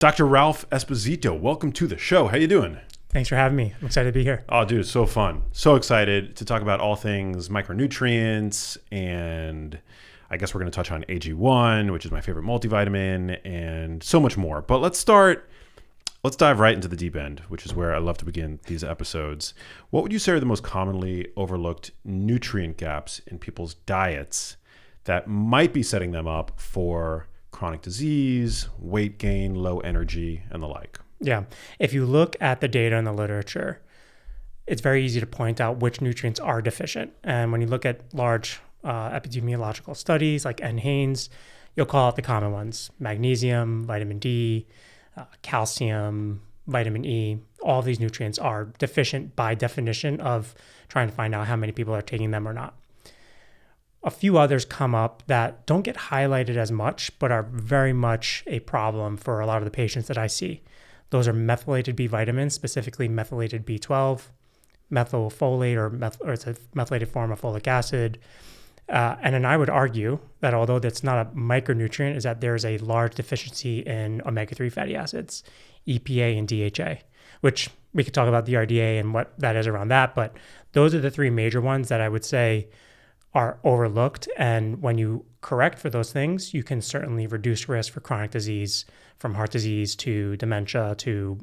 Dr. Ralph Esposito, welcome to the show. How you doing? Thanks for having me. I'm excited to be here. Oh, dude, so fun. So excited to talk about all things micronutrients, and I guess we're going to touch on AG1, which is my favorite multivitamin, and so much more. But let's dive right into the deep end, which is where I love to begin these episodes. What would you say are the most commonly overlooked nutrient gaps in people's diets that might be setting them up for chronic disease, weight gain, low energy, and the like? Yeah. If you look at the data in the literature, it's very easy to point out which nutrients are deficient. And when you look at large epidemiological studies like NHANES, you'll call out the common ones: magnesium, vitamin D, calcium, vitamin E. All of these nutrients are deficient by definition of trying to find out how many people are taking them or not. A few others come up that don't get highlighted as much, but are very much a problem for a lot of the patients that I see. Those are methylated B vitamins, specifically methylated B12, methylfolate, or it's a methylated form of folic acid. And then I would argue that although that's not a micronutrient, is that there's a large deficiency in omega-3 fatty acids, EPA and DHA, which we could talk about the RDA and what that is around that. But those are the three major ones that I would say are overlooked. And when you correct for those things, you can certainly reduce risk for chronic disease, from heart disease to dementia to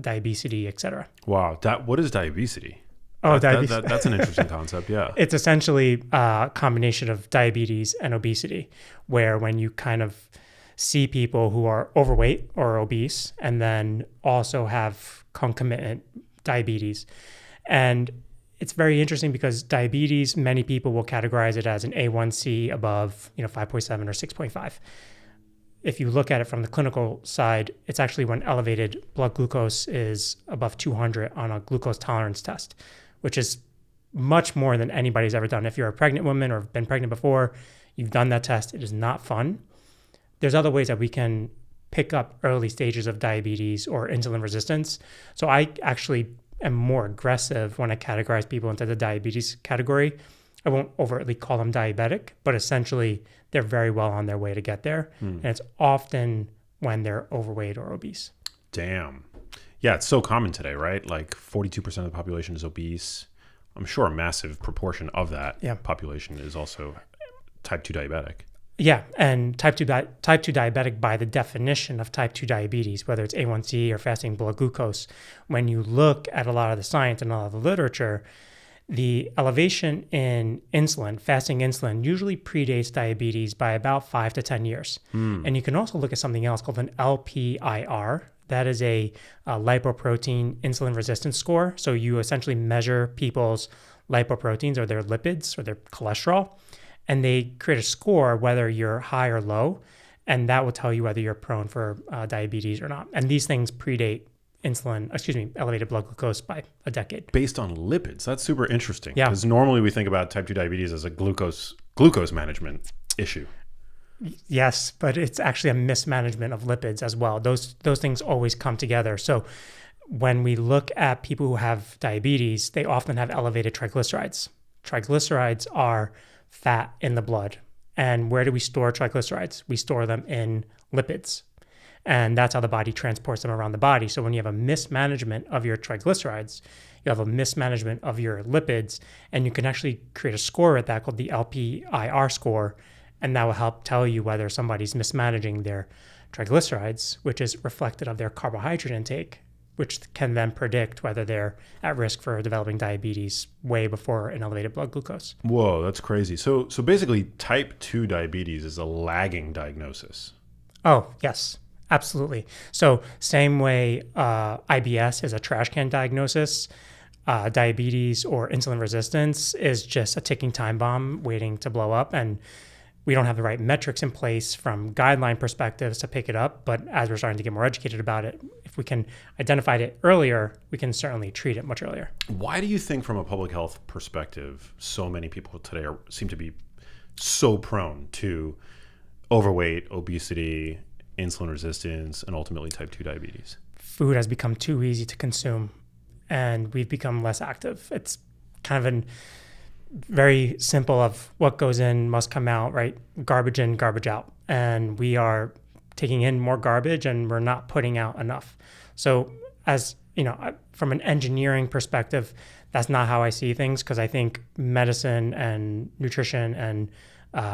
diabesity, et cetera. Wow. What is diabesity? Oh, diabetes. That's an interesting concept. Yeah. It's essentially a combination of diabetes and obesity, where when you kind of see people who are overweight or obese and then also have concomitant diabetes. And it's very interesting because diabetes, many people will categorize it as an A1C above 5.7 or 6.5. If you look at it from the clinical side, it's actually when elevated blood glucose is above 200 on a glucose tolerance test, which is much more than anybody's ever done. If you're a pregnant woman or have been pregnant before, you've done that test. It is not fun. There's other ways that we can pick up early stages of diabetes or insulin resistance. So I actually am more aggressive when I categorize people into the diabetes category. I won't overtly call them diabetic, but essentially they're very well on their way to get there. And it's often when they're overweight or obese. Damn. Yeah, it's so common today, right? Like 42% of the population is obese. I'm sure a massive proportion of that population is also type 2 diabetic. Yeah, and type 2 diabetic by the definition of type 2 diabetes, whether it's A1C or fasting blood glucose, when you look at a lot of the science and a lot of the literature, the elevation in insulin, fasting insulin, usually predates diabetes by about 5 to 10 years. And you can also look at something else called an LPIR. That is a lipoprotein insulin resistance score. So you essentially measure people's lipoproteins or their lipids or their cholesterol, and they create a score whether you're high or low, and that will tell you whether you're prone for diabetes or not. And these things predate elevated blood glucose by a decade. Based on lipids. That's super interesting. Yeah. Because normally we think about type 2 diabetes as a glucose management issue. Yes, but it's actually a mismanagement of lipids as well. Those things always come together. So when we look at people who have diabetes, they often have elevated triglycerides. Triglycerides are fat in the blood. And where do we store triglycerides? We store them in lipids. And that's how the body transports them around the body. So when you have a mismanagement of your triglycerides, you have a mismanagement of your lipids, and you can actually create a score with that called the LPIR score. And that will help tell you whether somebody's mismanaging their triglycerides, which is reflected of their carbohydrate intake, which can then predict whether they're at risk for developing diabetes way before an elevated blood glucose. Whoa, that's crazy. So basically type 2 diabetes is a lagging diagnosis. Oh, yes, absolutely. So same way IBS is a trash can diagnosis, diabetes or insulin resistance is just a ticking time bomb waiting to blow up. And we don't have the right metrics in place from guideline perspectives to pick it up. But as we're starting to get more educated about it, if we can identify it earlier, we can certainly treat it much earlier. Why do you think from a public health perspective, so many people today seem to be so prone to overweight, obesity, insulin resistance, and ultimately type 2 diabetes? Food has become too easy to consume and we've become less active. It's kind of an very simple of what goes in must come out, right? Garbage in, garbage out. And we are taking in more garbage and we're not putting out enough. So as you know, from an engineering perspective, that's not how I see things, because I think medicine and nutrition and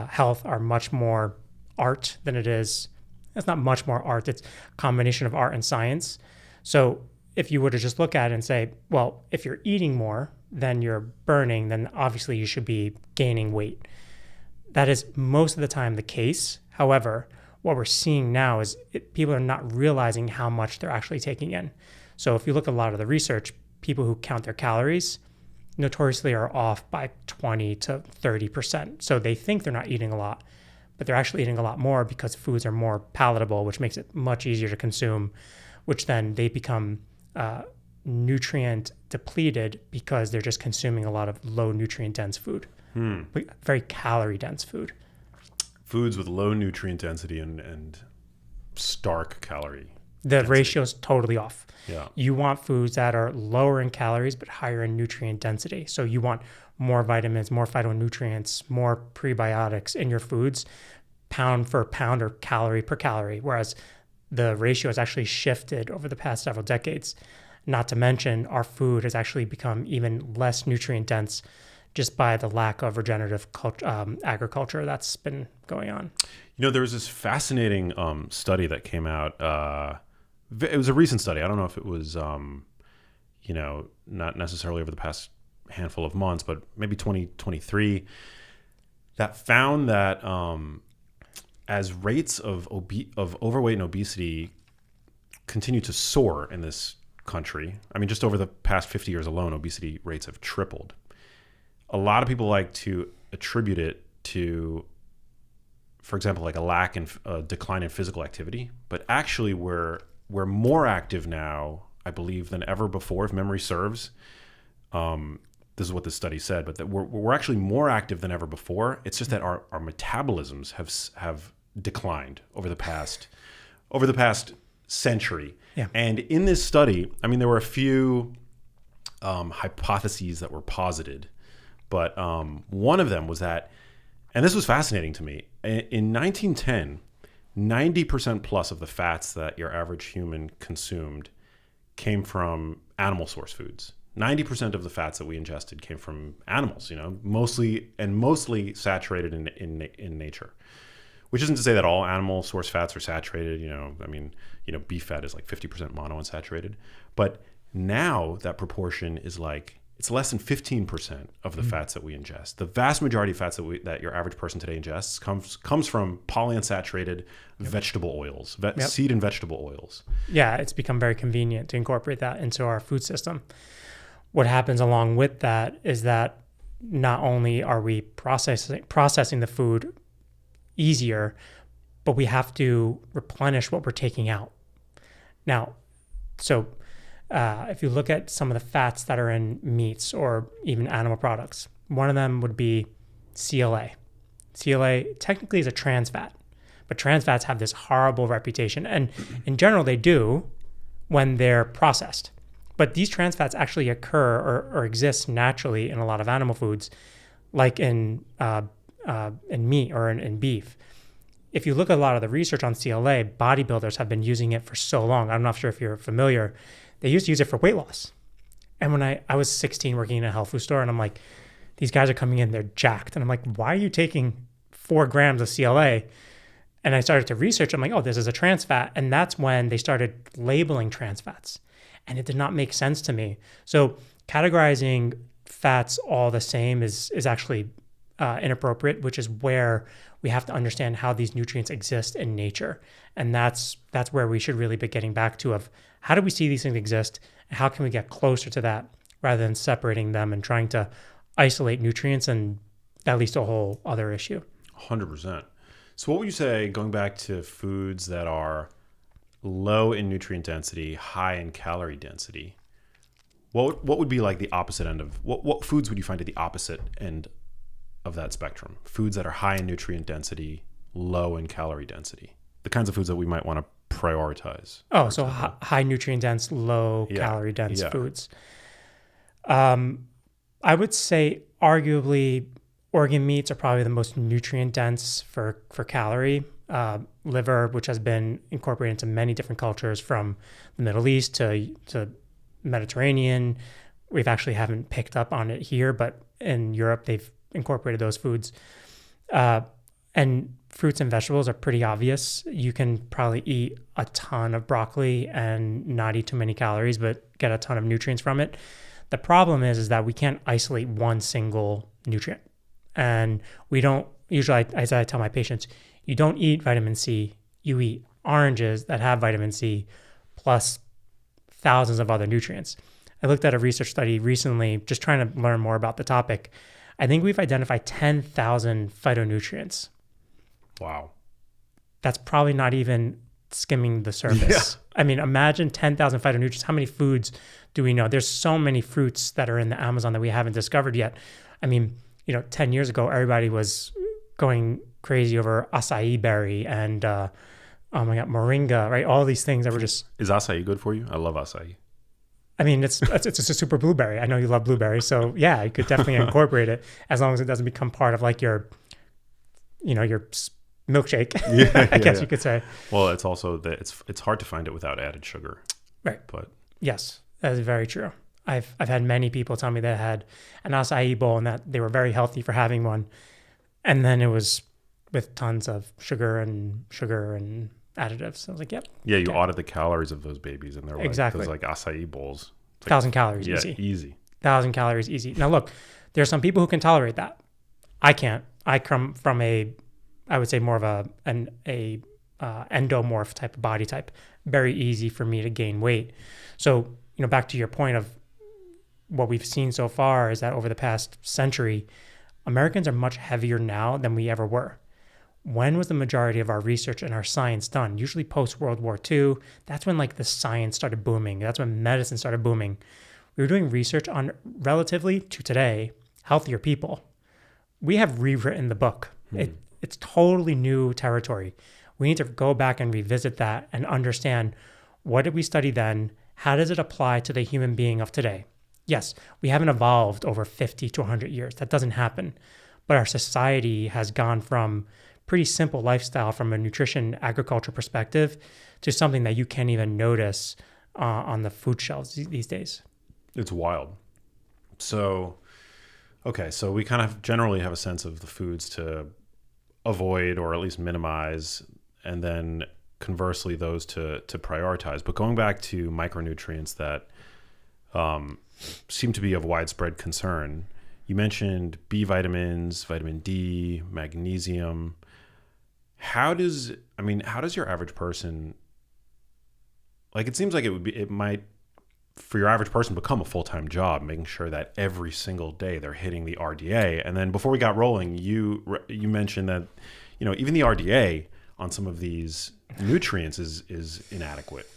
health are much more art than it is. It's not much more art. It's a combination of art and science. So if you were to just look at it and say, well, if you're eating more than you're burning, then obviously you should be gaining weight. That is most of the time the case. However, what we're seeing now is people are not realizing how much they're actually taking in. So if you look at a lot of the research, people who count their calories notoriously are off by 20 to 30%. So they think they're not eating a lot, but they're actually eating a lot more because foods are more palatable, which makes it much easier to consume, which then they become nutrient depleted because they're just consuming a lot of low nutrient dense food, very calorie dense food. Foods with low nutrient density and stark calorie. The ratio is totally off. Yeah. You want foods that are lower in calories but higher in nutrient density. So you want more vitamins, more phytonutrients, more prebiotics in your foods, pound for pound or calorie per calorie, whereas the ratio has actually shifted over the past several decades. Not to mention, our food has actually become even less nutrient dense just by the lack of regenerative agriculture that's been going on. You know, there was this fascinating study that came out. It was a recent study. I don't know if it was, not necessarily over the past handful of months, but maybe 2023, that found that as rates of overweight and obesity continue to soar in this country, I mean, just over the past 50 years alone, obesity rates have tripled. A lot of people like to attribute it to, for example, like a decline in physical activity, but actually we're more active now, I believe, than ever before, if memory serves. This is what this study said, but that we're actually more active than ever before. It's just that our metabolisms have declined over the past century. Yeah. And in this study, I mean, there were a few hypotheses that were posited, but one of them was that, and this was fascinating to me, in 1910, 90% plus of the fats that your average human consumed came from animal source foods. 90% of the fats that we ingested came from animals, mostly saturated in nature. Which isn't to say that all animal source fats are saturated. Beef fat is like 50% monounsaturated. But now that proportion is it's less than 15% of the fats that we ingest. The vast majority of fats that your average person today ingests comes from polyunsaturated vegetable oils, seed and vegetable oils. Yeah, it's become very convenient to incorporate that into our food system. What happens along with that is that not only are we processing the food easier, but we have to replenish what we're taking out. Now, so if you look at some of the fats that are in meats or even animal products, one of them would be CLA. CLA technically is a trans fat, but trans fats have this horrible reputation. And in general, they do when they're processed. But these trans fats actually occur or exist naturally in a lot of animal foods, like in meat or in beef. If you look at a lot of the research on CLA, bodybuilders have been using it for so long. I'm not sure if you're familiar. They used to use it for weight loss. And when I was 16 working in a health food store, and I'm like, these guys are coming in, they're jacked. And I'm like, why are you taking 4 grams of CLA? And I started to research. I'm like, oh, this is a trans fat. And that's when they started labeling trans fats. And it did not make sense to me. So categorizing fats all the same is actually inappropriate, which is where we have to understand how these nutrients exist in nature. And that's where we should really be getting back to of how do we see these things exist and how can we get closer to that rather than separating them and trying to isolate nutrients, and that leads to a whole other issue. 100%. So what would you say, going back to foods that are low in nutrient density, high in calorie density, what would be like the opposite end of, what foods would you find at the opposite end of that spectrum? Foods that are high in nutrient density, low in calorie density. The kinds of foods that we might want to prioritize. Oh, so high nutrient dense, low calorie dense foods. I would say arguably organ meats are probably the most nutrient dense for calorie. liver, which has been incorporated into many different cultures from the Middle East to Mediterranean. We've actually haven't picked up on it here, but in Europe, they've incorporated those foods. And fruits and vegetables are pretty obvious. You can probably eat a ton of broccoli and not eat too many calories, but get a ton of nutrients from it. The problem is that we can't isolate one single nutrient. And we don't usually, as I tell my patients, you don't eat vitamin C, you eat oranges that have vitamin C plus thousands of other nutrients. I looked at a research study recently, just trying to learn more about the topic. I think we've identified 10,000 phytonutrients. Wow. That's probably not even skimming the surface. Yeah. I mean, imagine 10,000 phytonutrients. How many foods do we know? There's so many fruits that are in the Amazon that we haven't discovered yet. I mean, 10 years ago, everybody was going crazy over acai berry and, oh my God, moringa, right? All these things that were just... Is acai good for you? I love acai. I mean, it's a super blueberry. I know you love blueberry. So yeah, you could definitely incorporate it as long as it doesn't become part of like your milkshake, I guess you could say. Well, it's also that it's hard to find it without added sugar. Right. But yes, that is very true. I've had many people tell me they had an acai bowl and that they were very healthy for having one. And then it was with tons of sugar and additives. I was like, yep. Yeah, you audit the calories of those babies and they're like those like acai bowls. Like, 1,000 calories, yeah, easy. Easy. 1,000 calories, easy. Now look, there are some people who can tolerate that. I can't. I come from I would say more of an endomorph type of body type. Very easy for me to gain weight. So, back to your point of what we've seen so far is that over the past century, Americans are much heavier now than we ever were. When was the majority of our research and our science done? Usually post-World War II. That's when like the science started booming. That's when medicine started booming. We were doing research on relatively to today, healthier people. We have rewritten the book. It's totally new territory. We need to go back and revisit that and understand, what did we study then? How does it apply to the human being of today? Yes, we haven't evolved over 50 to 100 years. That doesn't happen. But our society has gone from pretty simple lifestyle from a nutrition agriculture perspective to something that you can't even notice on the food shelves these days. It's wild. So, okay, so we kind of generally have a sense of the foods to avoid or at least minimize, and then conversely those to prioritize. But going back to micronutrients that seem to be of widespread concern, you mentioned B vitamins, vitamin D, magnesium. How does your average person, like, it seems like it might for your average person become a full-time job, making sure that every single day they're hitting the RDA. And then before we got rolling, you mentioned that, even the RDA on some of these nutrients is inadequate.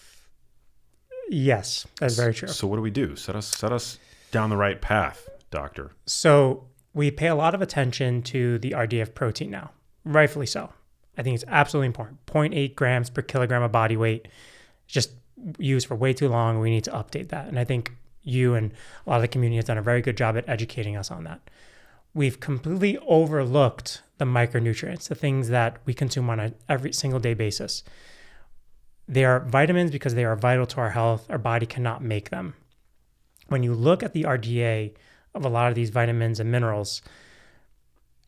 Yes, that's very true. So what do we do? Set us down the right path, doctor. So we pay a lot of attention to the RDA of protein now, rightfully so. I think it's absolutely important. 0.8 grams per kilogram of body weight, just used for way too long. We need to update that. And I think you and a lot of the community has done a very good job at educating us on that. We've completely overlooked the micronutrients, the things that we consume on an every single day basis. They are vitamins because they are vital to our health. Our body cannot make them. When you look at the RDA of a lot of these vitamins and minerals,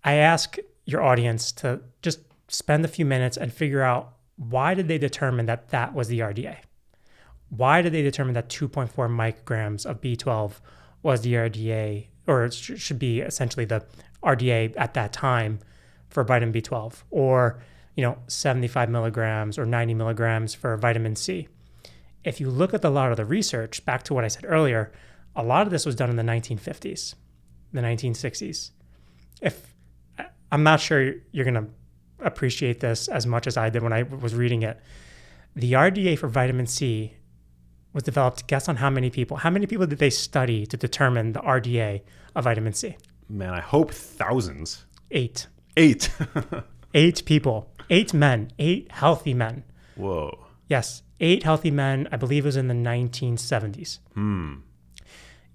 I ask your audience to just spend a few minutes and figure out, why did they determine that was the RDA? Why did they determine that 2.4 micrograms of B12 was the RDA, or it should be essentially the RDA at that time for vitamin B12, or 75 milligrams or 90 milligrams for vitamin C? If you look at a lot of the research, back to what I said earlier, a lot of this was done in the 1950s, the 1960s. I'm not sure you're going to appreciate this as much as I did when I was reading it. The RDA for vitamin C was developed, guess on how many people? How many people did they study to determine the RDA of vitamin C? Man, I hope thousands. 8. 8. 8 people. 8 men. 8 healthy men. Whoa. Yes. 8 healthy men. I believe it was in the 1970s.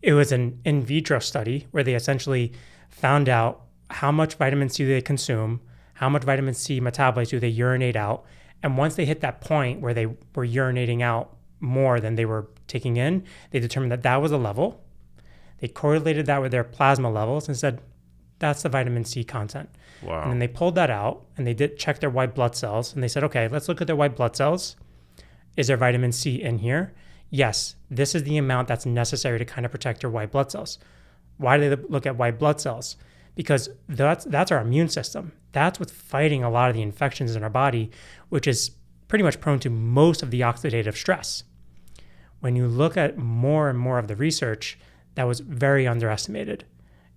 It was an in vitro study where they essentially found out how much vitamin C they consume, how much vitamin C metabolites do they urinate out. And once they hit that point where they were urinating out more than they were taking in, they determined that that was a level. They correlated that with their plasma levels and said, that's the vitamin C content. Wow. And then they pulled that out and they did check their white blood cells. And they said, okay, let's look at their white blood cells. Is there vitamin C in here? Yes, this is the amount that's necessary to kind of protect your white blood cells. Why do they look at white blood cells? Because that's our immune system. That's what's fighting a lot of the infections in our body, which is pretty much prone to most of the oxidative stress. When you look at more and more of the research, that was very underestimated.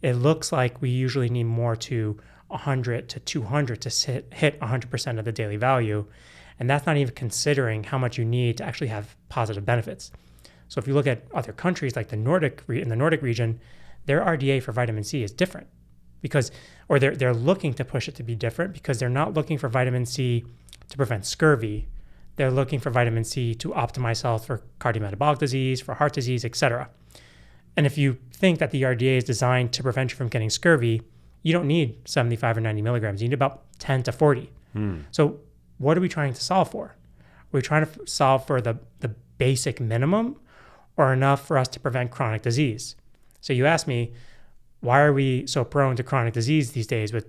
It looks like we usually need more to 100 to 200 to hit 100% of the daily value. And that's not even considering how much you need to actually have positive benefits. So if you look at other countries like in the Nordic region, their RDA for vitamin C is different or they're looking to push it to be different because they're not looking for vitamin C to prevent scurvy. They're looking for vitamin C to optimize health for cardiometabolic disease, for heart disease, etc. And if you think that the RDA is designed to prevent you from getting scurvy, you don't need 75 or 90 milligrams. You need about 10 to 40. So what are we trying to solve for? We're trying to solve for the basic minimum or enough for us to prevent chronic disease. So you ask me, why are we so prone to chronic disease these days with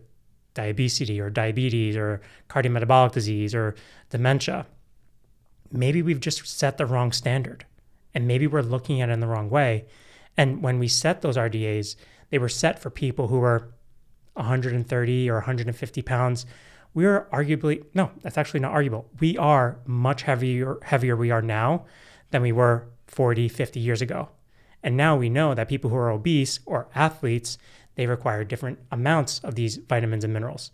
diabesity or diabetes or cardiometabolic disease or dementia? Maybe we've just set the wrong standard and maybe we're looking at it in the wrong way. And when we set those RDAs, they were set for people who were 130 or 150 pounds. That's actually not arguable. We are much heavier we are now than we were 40, 50 years ago. And now we know that people who are obese or athletes, they require different amounts of these vitamins and minerals.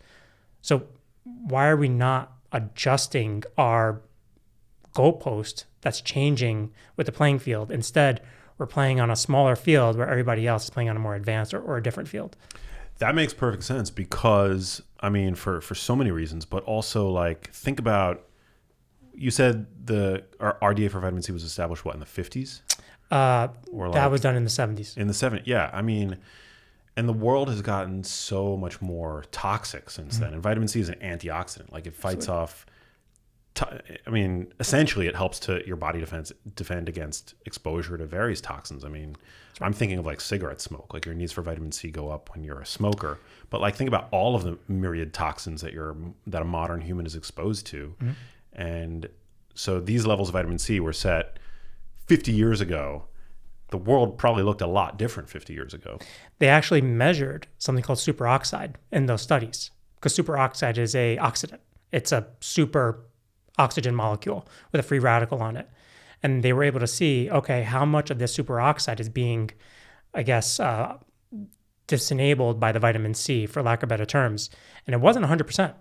So why are we not adjusting our goalpost that's changing with the playing field? Instead, we're playing on a smaller field where everybody else is playing on a more advanced or a different field. That makes perfect sense because, I mean, for so many reasons, but also like think about, you said our RDA for vitamin C was established, what, in the 50s? That was done in the 70s. In the 70s, yeah. I mean, and the world has gotten so much more toxic since then. And vitamin C is an antioxidant. Like it fights off, essentially it helps your body defend against exposure to various toxins. I mean, I'm thinking of like cigarette smoke, like your needs for vitamin C go up when you're a smoker. But like think about all of the myriad toxins that a modern human is exposed to. And so these levels of vitamin C were set 50 years ago. The world probably looked a lot different 50 years ago. They actually measured something called superoxide in those studies because superoxide is an oxidant. It's a super oxygen molecule with a free radical on it. And they were able to see, okay, how much of this superoxide is being, disenabled by the vitamin C, for lack of better terms. And it wasn't 100%.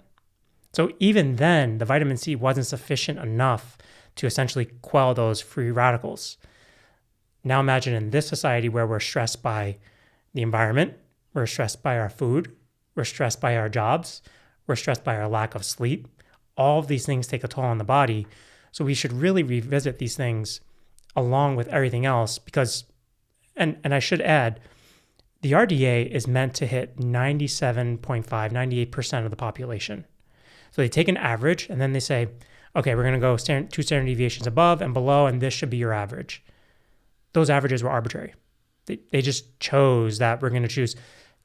So even then, the vitamin C wasn't sufficient enough to essentially quell those free radicals. Now imagine in this society where we're stressed by the environment, we're stressed by our food, we're stressed by our jobs, we're stressed by our lack of sleep. All of these things take a toll on the body. So we should really revisit these things along with everything else because, and I should add, the RDA is meant to hit 97.5, 98% of the population. So they take an average and then they say, okay, we're going to go 2 standard deviations above and below, and this should be your average. Those averages were arbitrary. They just chose that we're going to choose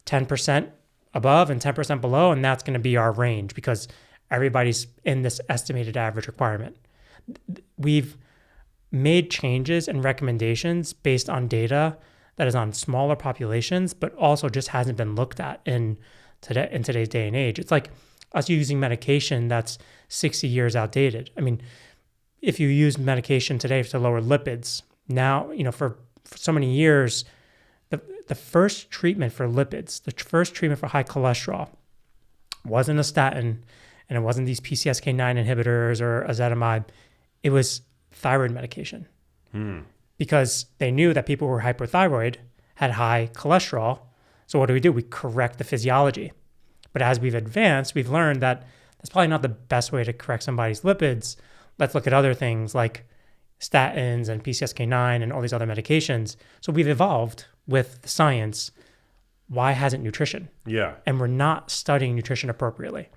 10% above and 10% below, and that's going to be our range because everybody's in this estimated average requirement. We've made changes and recommendations based on data that is on smaller populations, but also just hasn't been looked at in today's day and age. It's like us using medication that's 60 years outdated. I mean, if you use medication today to lower lipids, now, for so many years, the first treatment for lipids, the first treatment for high cholesterol wasn't a statin, and it wasn't these PCSK9 inhibitors or ezetimibe. It was thyroid medication because they knew that people who were hypothyroid had high cholesterol. So what do? We correct the physiology. But as we've advanced, we've learned that that's probably not the best way to correct somebody's lipids. Let's look at other things like statins and PCSK9 and all these other medications. So we've evolved with the science. Why hasn't nutrition? Yeah. And we're not studying nutrition appropriately.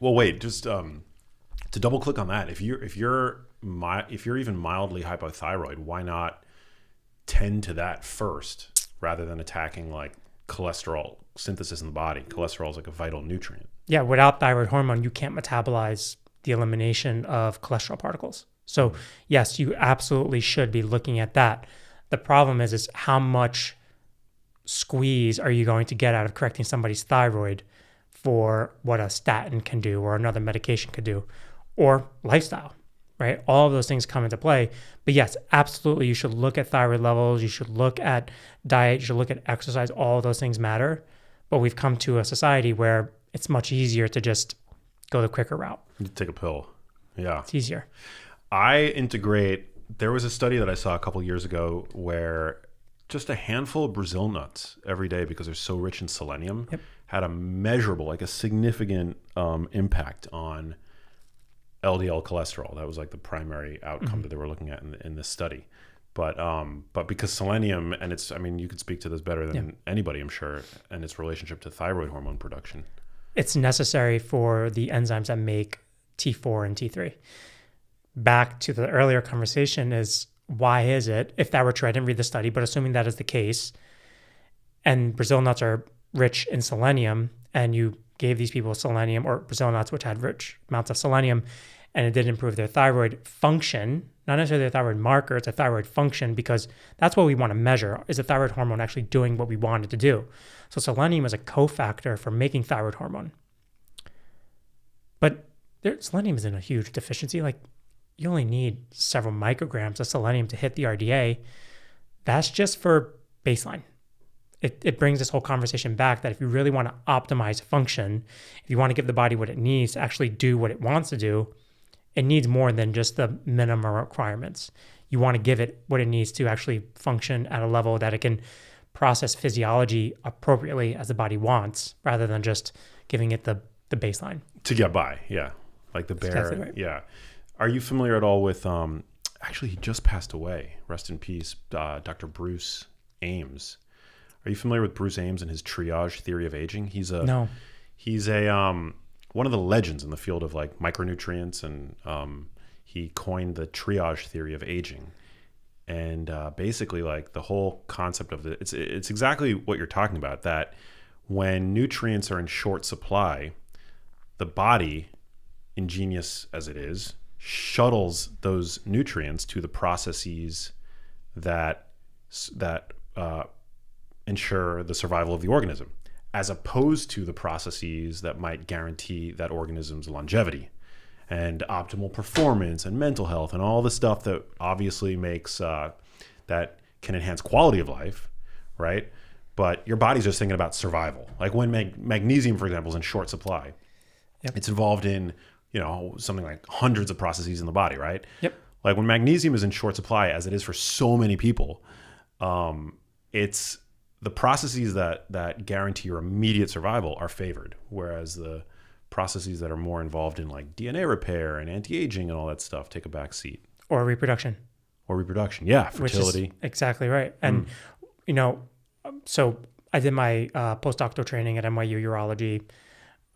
Well, wait, just to double click on that, if you're even mildly hypothyroid, why not tend to that first rather than attacking like cholesterol synthesis in the body? Cholesterol is like a vital nutrient. Yeah, without thyroid hormone, you can't metabolize the elimination of cholesterol particles. So yes, you absolutely should be looking at that. The problem is how much squeeze are you going to get out of correcting somebody's thyroid for what a statin can do or another medication could do, or lifestyle, right? All of those things come into play. But yes, absolutely, you should look at thyroid levels. You should look at diet. You should look at exercise. All of those things matter. But we've come to a society where it's much easier to just go the quicker route. You take a pill. Yeah. It's easier. There was a study that I saw a couple years ago where just a handful of Brazil nuts every day, because they're so rich in selenium, had a measurable, like a significant impact on LDL cholesterol. That was like the primary outcome that they were looking at in this study. But because selenium, and it's, I mean, you could speak to this better than anybody, I'm sure, and its relationship to thyroid hormone production. It's necessary for the enzymes that make T4 and T3. Back to the earlier conversation is, why is it, if that were true, I didn't read the study, but assuming that is the case, and Brazil nuts are rich in selenium, and you gave these people selenium, or Brazil nuts, which had rich amounts of selenium, and it did improve their thyroid function, not necessarily their thyroid marker, it's a thyroid function, because that's what we want to measure. Is the thyroid hormone actually doing what we want it to do? So selenium is a cofactor for making thyroid hormone. But selenium isn't a huge deficiency. Like, you only need several micrograms of selenium to hit the RDA. That's just for baseline. It brings this whole conversation back that if you really want to optimize function, if you want to give the body what it needs to actually do what it wants to do, it needs more than just the minimum requirements. You want to give it what it needs to actually function at a level that it can process physiology appropriately as the body wants, rather than just giving it the baseline. To get by, yeah. Like the bear, exactly right. Yeah. Are you familiar at all with, actually he just passed away, rest in peace, Dr. Bruce Ames. Are you familiar with Bruce Ames and his triage theory of aging? He's one of the legends in the field of like micronutrients, and he coined the triage theory of aging. And basically, like, the whole concept of it's exactly what you're talking about, that when nutrients are in short supply, the body, ingenious as it is, shuttles those nutrients to the processes that ensure the survival of the organism, as opposed to the processes that might guarantee that organism's longevity and optimal performance and mental health and all the stuff that obviously makes that can enhance quality of life, right? But your body's just thinking about survival. Like when magnesium, for example, is in short supply, it's involved in, something like hundreds of processes in the body, right? Like when magnesium is in short supply, as it is for so many people, it's the processes that guarantee your immediate survival are favored, whereas the processes that are more involved in like DNA repair and anti-aging and all that stuff take a back seat. Or reproduction. Yeah, fertility. Which is exactly right. And, so I did my postdoctoral training at NYU Urology.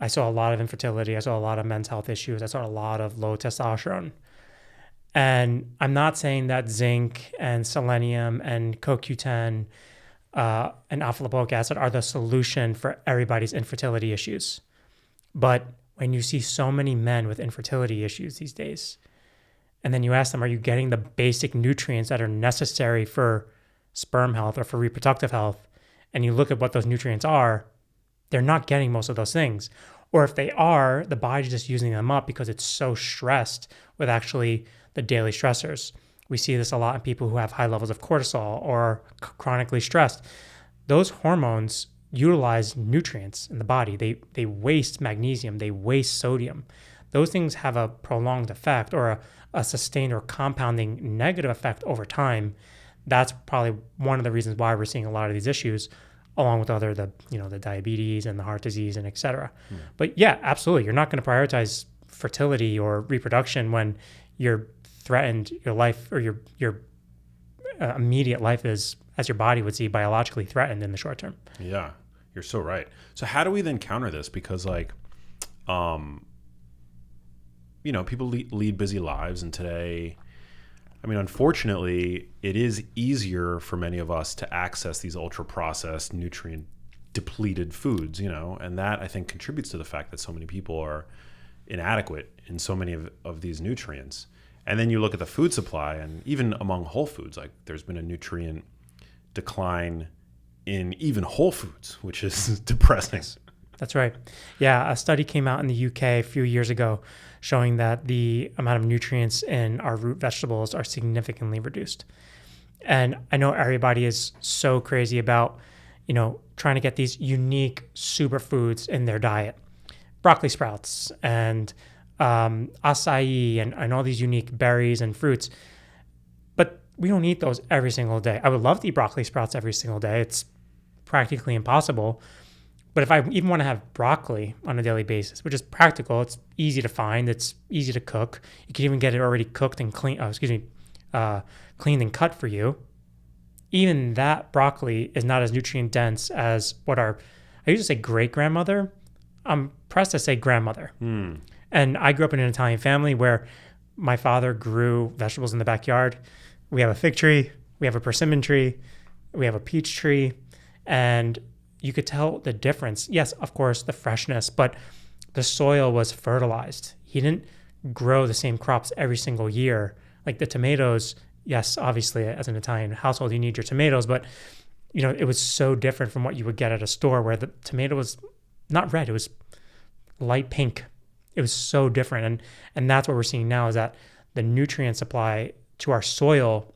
I saw a lot of infertility. I saw a lot of men's health issues. I saw a lot of low testosterone. And I'm not saying that zinc and selenium and CoQ10 and alpha lipoic acid are the solution for everybody's infertility issues. But when you see so many men with infertility issues these days, and then you ask them, are you getting the basic nutrients that are necessary for sperm health or for reproductive health? And you look at what those nutrients are, they're not getting most of those things. Or if they are, the body's just using them up because it's so stressed with actually the daily stressors. We see this a lot in people who have high levels of cortisol or are chronically stressed. Those hormones utilize nutrients in the body. They waste magnesium, they waste sodium. Those things have a prolonged effect or a sustained or compounding negative effect over time. That's probably one of the reasons why we're seeing a lot of these issues, along with the diabetes and the heart disease and et cetera. But yeah, absolutely. You're not going to prioritize fertility or reproduction when you're threatened, your life or your immediate life is, as your body would see, biologically threatened in the short term. Yeah, you're so right. So how do we then counter this? Because people lead busy lives, and today, I mean, unfortunately, it is easier for many of us to access these ultra processed, nutrient depleted foods, and that I think contributes to the fact that so many people are inadequate in so many of these nutrients. And then you look at the food supply, and even among whole foods, like there's been a nutrient decline in even whole foods, which is depressing. That's right. Yeah, a study came out in the UK a few years ago showing that the amount of nutrients in our root vegetables are significantly reduced. And I know everybody is so crazy about, trying to get these unique superfoods in their diet. Broccoli sprouts and acai and all these unique berries and fruits. But we don't eat those every single day. I would love to eat broccoli sprouts every single day. It's practically impossible. But if I even want to have broccoli on a daily basis, which is practical, it's easy to find, it's easy to cook. You can even get it already cooked and cleaned and cut for you. Even that broccoli is not as nutrient dense as what I used to say great-grandmother. I'm pressed to say grandmother. And I grew up in an Italian family where my father grew vegetables in the backyard. We have a fig tree, we have a persimmon tree, we have a peach tree, and you could tell the difference. Yes, of course, the freshness, but the soil was fertilized. He didn't grow the same crops every single year. Like the tomatoes, yes, obviously, as an Italian household, you need your tomatoes, but it was so different from what you would get at a store where the tomato was not red, it was light pink. It was so different. And that's what we're seeing now is that the nutrient supply to our soil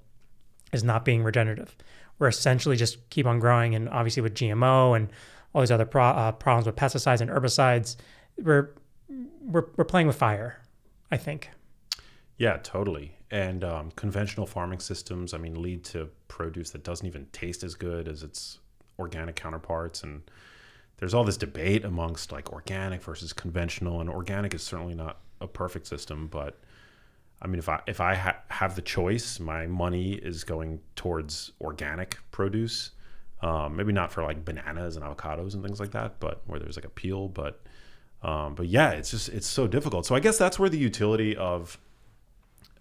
is not being regenerative. We're essentially just keep on growing, and obviously with GMO and all these other problems with pesticides and herbicides, we're playing with fire, I think. Yeah, totally. And conventional farming systems, lead to produce that doesn't even taste as good as its organic counterparts. And there's all this debate amongst like organic versus conventional, and organic is certainly not a perfect system, but if I have the choice, my money is going towards organic produce. Maybe not for like bananas and avocados and things like that, but where there's like a peel. But yeah, it's so difficult. So I guess that's where the utility of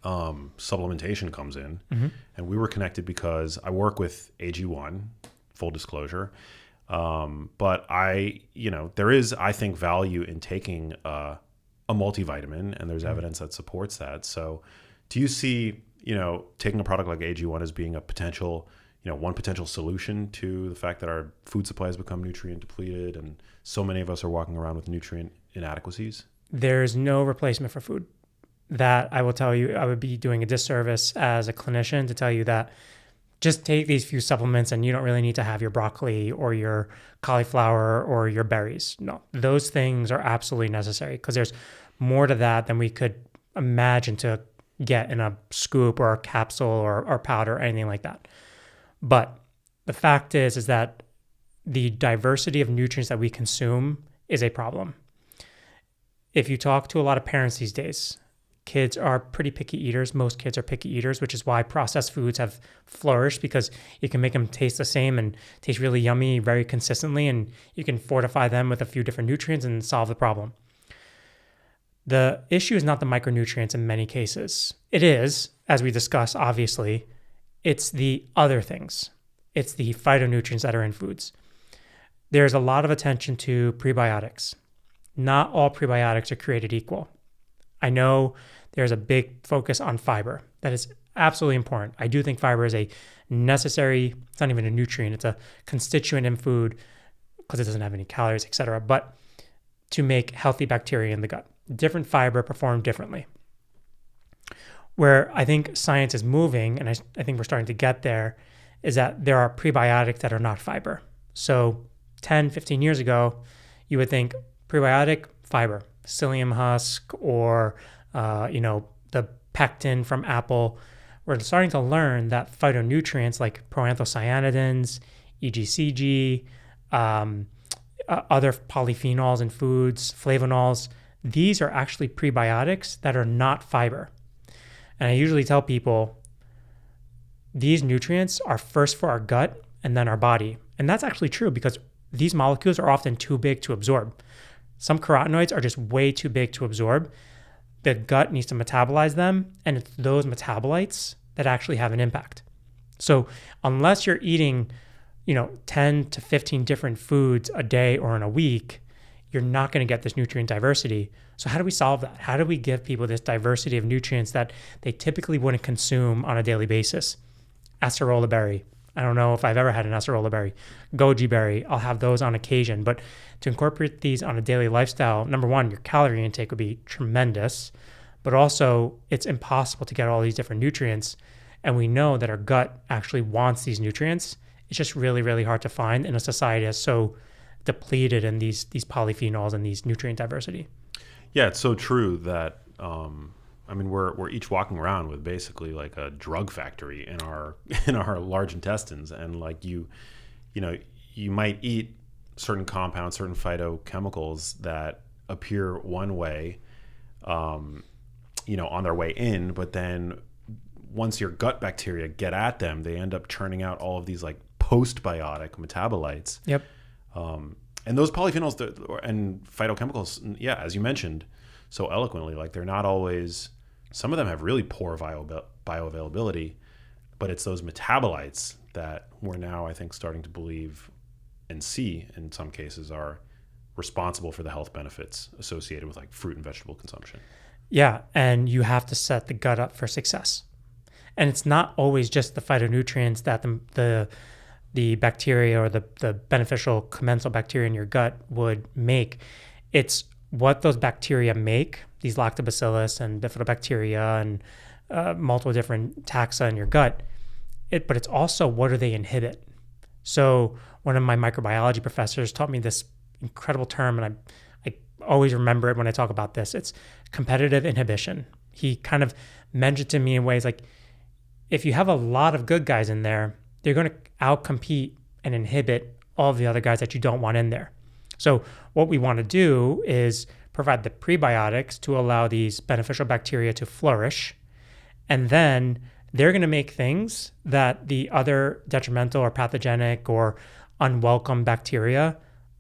supplementation comes in. Mm-hmm. And we were connected because I work with AG1, full disclosure. But there is, I think, value in taking a multivitamin, and there's evidence that supports that. So do you see, taking a product like AG1 as being a potential, one potential solution to the fact that our food supply has become nutrient depleted and so many of us are walking around with nutrient inadequacies? There's no replacement for food. That I will tell you, I would be doing a disservice as a clinician to tell you that just take these few supplements and you don't really need to have your broccoli or your cauliflower or your berries. No, those things are absolutely necessary because there's more to that than we could imagine to get in a scoop or a capsule or powder or anything like that. But the fact is that the diversity of nutrients that we consume is a problem. If you talk to a lot of parents these days, kids are pretty picky eaters. Most kids are picky eaters, which is why processed foods have flourished, because you can make them taste the same and taste really yummy very consistently, and you can fortify them with a few different nutrients and solve the problem. The issue is not the micronutrients in many cases. It is, as we discussed, obviously, it's the other things. It's the phytonutrients that are in foods. There's a lot of attention to prebiotics. Not all prebiotics are created equal. I know there's a big focus on fiber. That is absolutely important. I do think fiber is a necessary, it's not even a nutrient, it's a constituent in food because it doesn't have any calories, etc. But to make healthy bacteria in the gut. Different fiber perform differently. Where I think science is moving, and I think we're starting to get there, is that there are prebiotics that are not fiber. So 10, 15 years ago, you would think prebiotic, fiber, psyllium husk, or the pectin from apple. We're starting to learn that phytonutrients like proanthocyanidins, EGCG, other polyphenols in foods, flavonols, these are actually prebiotics that are not fiber. And I usually tell people these nutrients are first for our gut and then our body. And that's actually true because these molecules are often too big to absorb. Some carotenoids are just way too big to absorb. the gut needs to metabolize them, and it's those metabolites that actually have an impact. So unless you're eating, 10 to 15 different foods a day or in a week, you're not going to get this nutrient diversity. So how do we solve that? How do we give people this diversity of nutrients that they typically wouldn't consume on a daily basis? Acerola berry. I don't know if I've ever had an acerola berry. Goji berry, I'll have those on occasion. But to incorporate these on a daily lifestyle, number one, your calorie intake would be tremendous, but also it's impossible to get all these different nutrients. And we know that our gut actually wants these nutrients. It's just really, really hard to find in a society that's so depleted in these polyphenols and these nutrient diversity. Yeah, it's so true that we're each walking around with basically like a drug factory in our large intestines, and like you might eat certain compounds, certain phytochemicals that appear one way, on their way in, but then once your gut bacteria get at them, they end up churning out all of these like postbiotic metabolites. Yep. And those polyphenols and phytochemicals, yeah, as you mentioned so eloquently, like they're not always, some of them have really poor bioavailability, but it's those metabolites that we're now, I think, starting to believe and see in some cases are responsible for the health benefits associated with like fruit and vegetable consumption. Yeah, and you have to set the gut up for success. And it's not always just the phytonutrients that the bacteria or the beneficial commensal bacteria in your gut would make. It's what those bacteria make, these lactobacillus and bifidobacteria and multiple different taxa in your gut. But it's also what do they inhibit? So one of my microbiology professors taught me this incredible term, and I always remember it when I talk about this. It's competitive inhibition. He kind of mentioned to me in ways like, if you have a lot of good guys in there, they're going to outcompete and inhibit all of the other guys that you don't want in there. So what we want to do is provide the prebiotics to allow these beneficial bacteria to flourish. And then they're going to make things that the other detrimental or pathogenic or unwelcome bacteria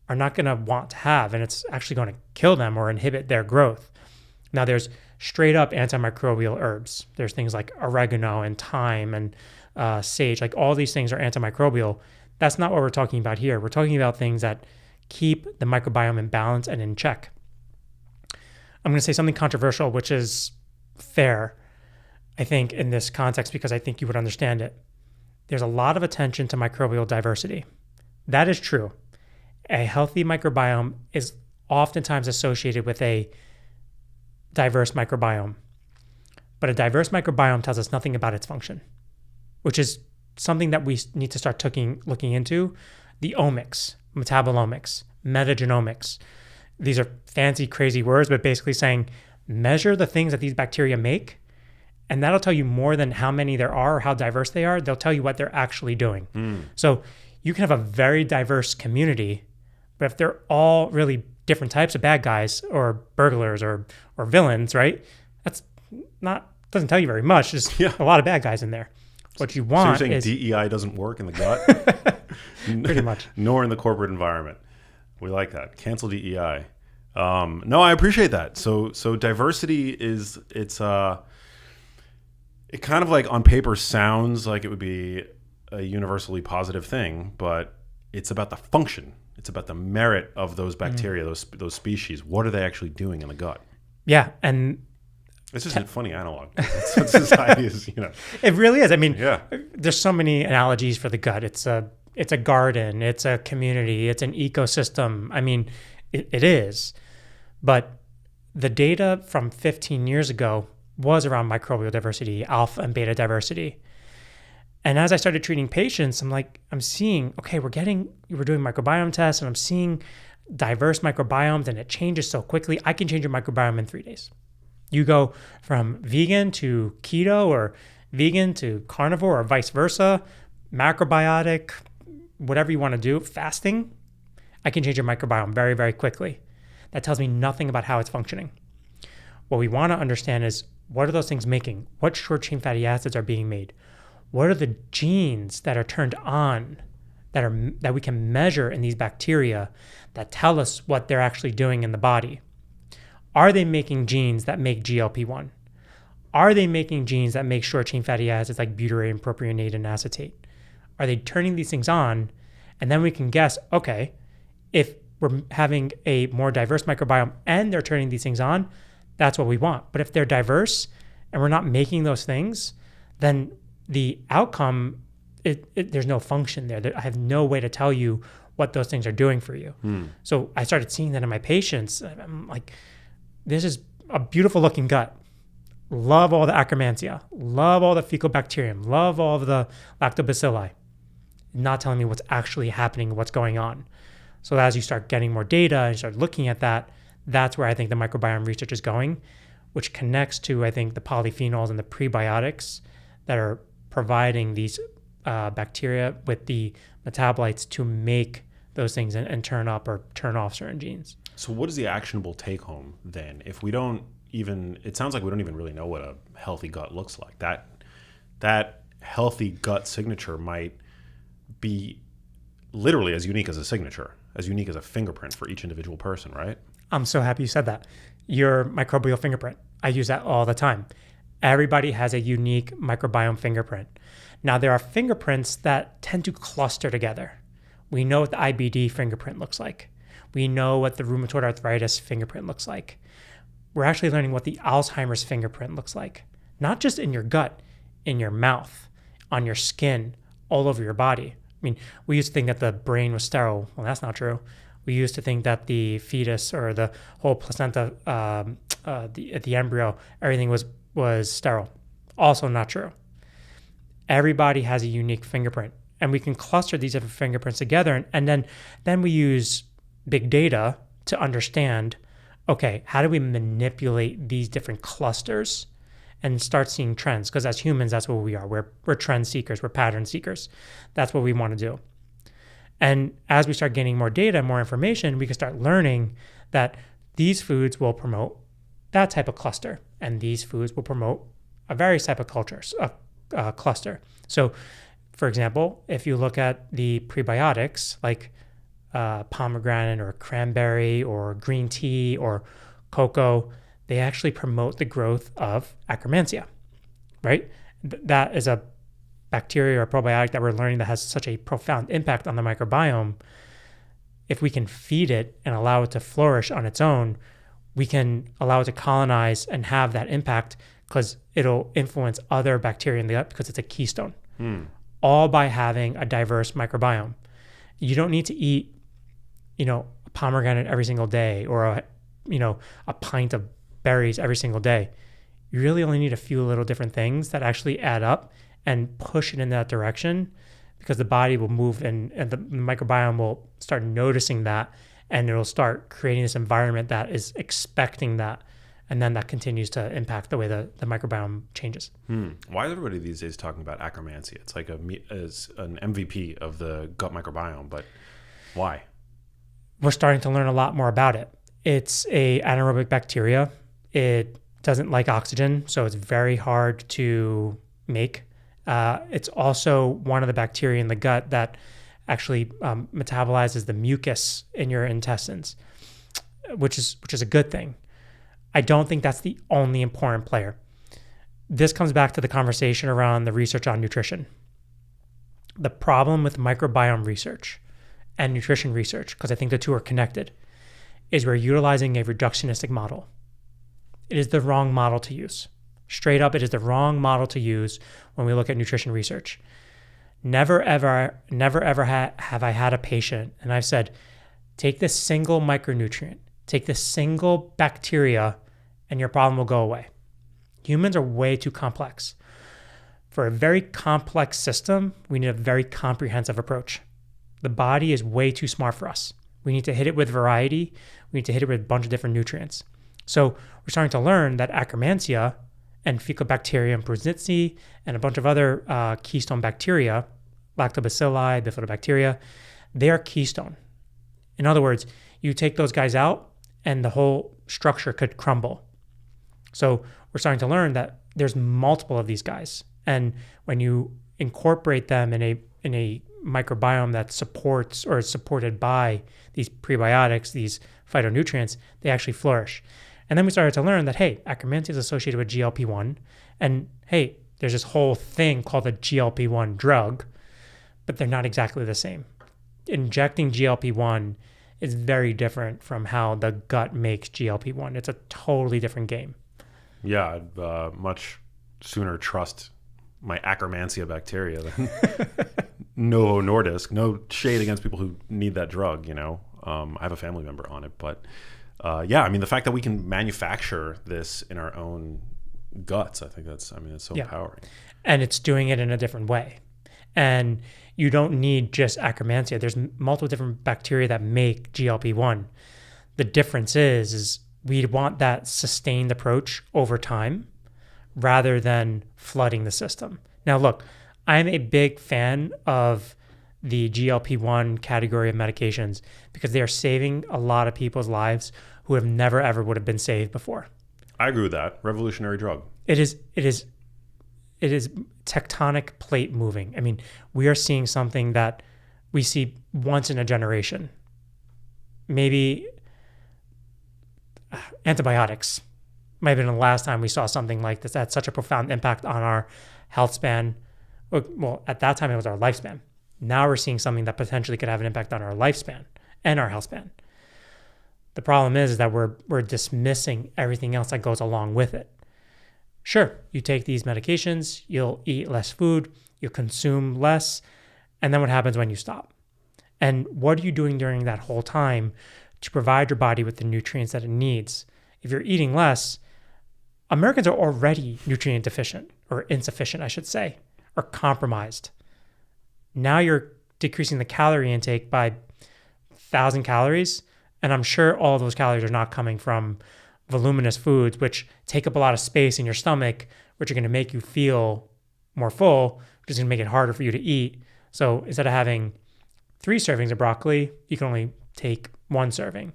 are not going to want to have. And it's actually going to kill them or inhibit their growth. Now there's straight up antimicrobial herbs. There's things like oregano and thyme and sage. Like all these things are antimicrobial. That's not what we're talking about here. We're talking about things that keep the microbiome in balance and in check. I'm going to say something controversial, which is fair, I think, in this context, because I think you would understand it. There's a lot of attention to microbial diversity. That is true. A healthy microbiome is oftentimes associated with a diverse microbiome. But a diverse microbiome tells us nothing about its function, which is something that we need to start looking into. The omics, metabolomics, metagenomics. These are fancy, crazy words, but basically saying measure the things that these bacteria make, and that'll tell you more than how many there are or how diverse they are. They'll tell you what they're actually doing. So you can have a very diverse community, but if they're all really different types of bad guys or burglars or villains, right? That's doesn't tell you very much. There's a lot of bad guys in there. What you want so you're saying DEI doesn't work in the gut? Pretty much. Nor in the corporate environment. We like that. Cancel DEI. No, I appreciate that. So diversity it kind of like on paper sounds like it would be a universally positive thing, but it's about the function. It's about the merit of those bacteria, those species. What are they actually doing in the gut? Yeah, and it's just a funny analog. That's what society is, It really is. I mean, there's so many analogies for the gut. It's a garden, it's a community, it's an ecosystem. I mean, it is. But the data from 15 years ago was around microbial diversity, alpha and beta diversity. And as I started treating patients, I'm seeing, okay, we're doing microbiome tests, and I'm seeing diverse microbiomes, and it changes so quickly. I can change your microbiome in 3 days. You go from vegan to keto, or vegan to carnivore, or vice versa, macrobiotic, whatever you want to do, fasting, I can change your microbiome very, very quickly. That tells me nothing about how it's functioning. What we want to understand is, what are those things making? What short-chain fatty acids are being made? What are the genes that are turned on that we can measure in these bacteria that tell us what they're actually doing in the body? Are they making genes that make GLP-1? Are they making genes that make short-chain fatty acids like butyrate, propionate, and acetate? Are they turning these things on? And then we can guess, okay, if we're having a more diverse microbiome and they're turning these things on, that's what we want. But if they're diverse and we're not making those things, then the outcome, there's no function there. I have no way to tell you what those things are doing for you. So I started seeing that in my patients. I'm like, this is a beautiful looking gut. Love all the Akkermansia, love all the fecal bacterium, love all of the lactobacilli, not telling me what's actually happening, what's going on. So as you start getting more data and you start looking at that, that's where I think the microbiome research is going, which connects to, I think, the polyphenols and the prebiotics that are providing these bacteria with the metabolites to make those things and turn up or turn off certain genes. So what is the actionable take home then? If we don't even, it sounds like we don't even really know what a healthy gut looks like. That healthy gut signature might be literally as unique as a signature, as unique as a fingerprint for each individual person, right? I'm so happy you said that. Your microbial fingerprint. I use that all the time. Everybody has a unique microbiome fingerprint. Now, there are fingerprints that tend to cluster together. We know what the IBD fingerprint looks like. We know what the rheumatoid arthritis fingerprint looks like. We're actually learning what the Alzheimer's fingerprint looks like. Not just in your gut, in your mouth, on your skin, all over your body. I mean, we used to think that the brain was sterile. Well, that's not true. We used to think that the fetus or the whole placenta, the embryo, everything was sterile. Also not true. Everybody has a unique fingerprint, and we can cluster these different fingerprints together, and then we use big data to understand, okay, how do we manipulate these different clusters and start seeing trends? Because as humans, that's what we are. We're trend seekers. We're pattern seekers. That's what we want to do. And as we start getting more data, more information, we can start learning that these foods will promote that type of cluster, and these foods will promote a various type of cluster. So, for example, if you look at the prebiotics like pomegranate or cranberry or green tea or cocoa, they actually promote the growth of Akkermansia, right? That is a bacteria or probiotic that we're learning that has such a profound impact on the microbiome. If we can feed it and allow it to flourish on its own, we can allow it to colonize and have that impact because it'll influence other bacteria in the gut because it's a keystone, all by having a diverse microbiome. You don't need to eat, a pomegranate every single day or a pint of berries every single day. You really only need a few little different things that actually add up and push it in that direction, because the body will move and the microbiome will start noticing that, and it'll start creating this environment that is expecting that. And then that continues to impact the way the microbiome changes. Why is everybody these days talking about Akkermansia? It's like as an MVP of the gut microbiome, but why? We're starting to learn a lot more about it. It's a anaerobic bacteria. It doesn't like oxygen, so it's very hard to make. It's also one of the bacteria in the gut that actually metabolizes the mucus in your intestines, which is a good thing. I don't think that's the only important player. This comes back to the conversation around the research on nutrition. The problem with microbiome research and nutrition research, because I think the two are connected, is we're utilizing a reductionistic model. It is the wrong model to use. Straight up, it is the wrong model to use when we look at nutrition research. Never, ever have I had a patient and I've said, take this single micronutrient, take this single bacteria, and your problem will go away. Humans are way too complex. For a very complex system, we need a very comprehensive approach. The body is way too smart for us. We need to hit it with variety. We need to hit it with a bunch of different nutrients. So we're starting to learn that Akkermansia and Faecalibacterium brunzitzi and a bunch of other keystone bacteria, lactobacilli, bifidobacteria, they are keystone. In other words, you take those guys out and the whole structure could crumble. So we're starting to learn that there's multiple of these guys. And when you incorporate them in a microbiome that supports or is supported by these prebiotics, these phytonutrients, they actually flourish. And then we started to learn that, hey, Akkermansia is associated with GLP-1. And hey, there's this whole thing called a GLP-1 drug, but they're not exactly the same. Injecting GLP-1 is very different from how the gut makes GLP-1. It's a totally different game. Yeah, I'd much sooner trust my Akkermansia bacteria than Novo Nordisk. No shade against people who need that drug, I have a family member on it, but the fact that we can manufacture this in our own guts, I think it's so empowering. And it's doing it in a different way. And you don't need just Akkermansia. There's multiple different bacteria that make GLP-1. The difference is we want that sustained approach over time rather than flooding the system. Now, look, I'm a big fan of the GLP-1 category of medications because they are saving a lot of people's lives who have never, ever would have been saved before. I agree with that. Revolutionary drug. It is tectonic plate moving. I mean, we are seeing something that we see once in a generation. Maybe antibiotics might have been the last time we saw something like this that had such a profound impact on our health span. Well, at that time, it was our lifespan. Now we're seeing something that potentially could have an impact on our lifespan and our health span. The problem is that we're dismissing everything else that goes along with it. Sure, you take these medications, you'll eat less food, you'll consume less, and then what happens when you stop? And what are you doing during that whole time to provide your body with the nutrients that it needs? If you're eating less, Americans are already nutrient deficient, or insufficient, I should say, or compromised. Now you're decreasing the calorie intake by 1,000 calories, and I'm sure all of those calories are not coming from voluminous foods, which take up a lot of space in your stomach, which are going to make you feel more full, which is going to make it harder for you to eat. So instead of having 3 servings of broccoli, you can only take 1 serving,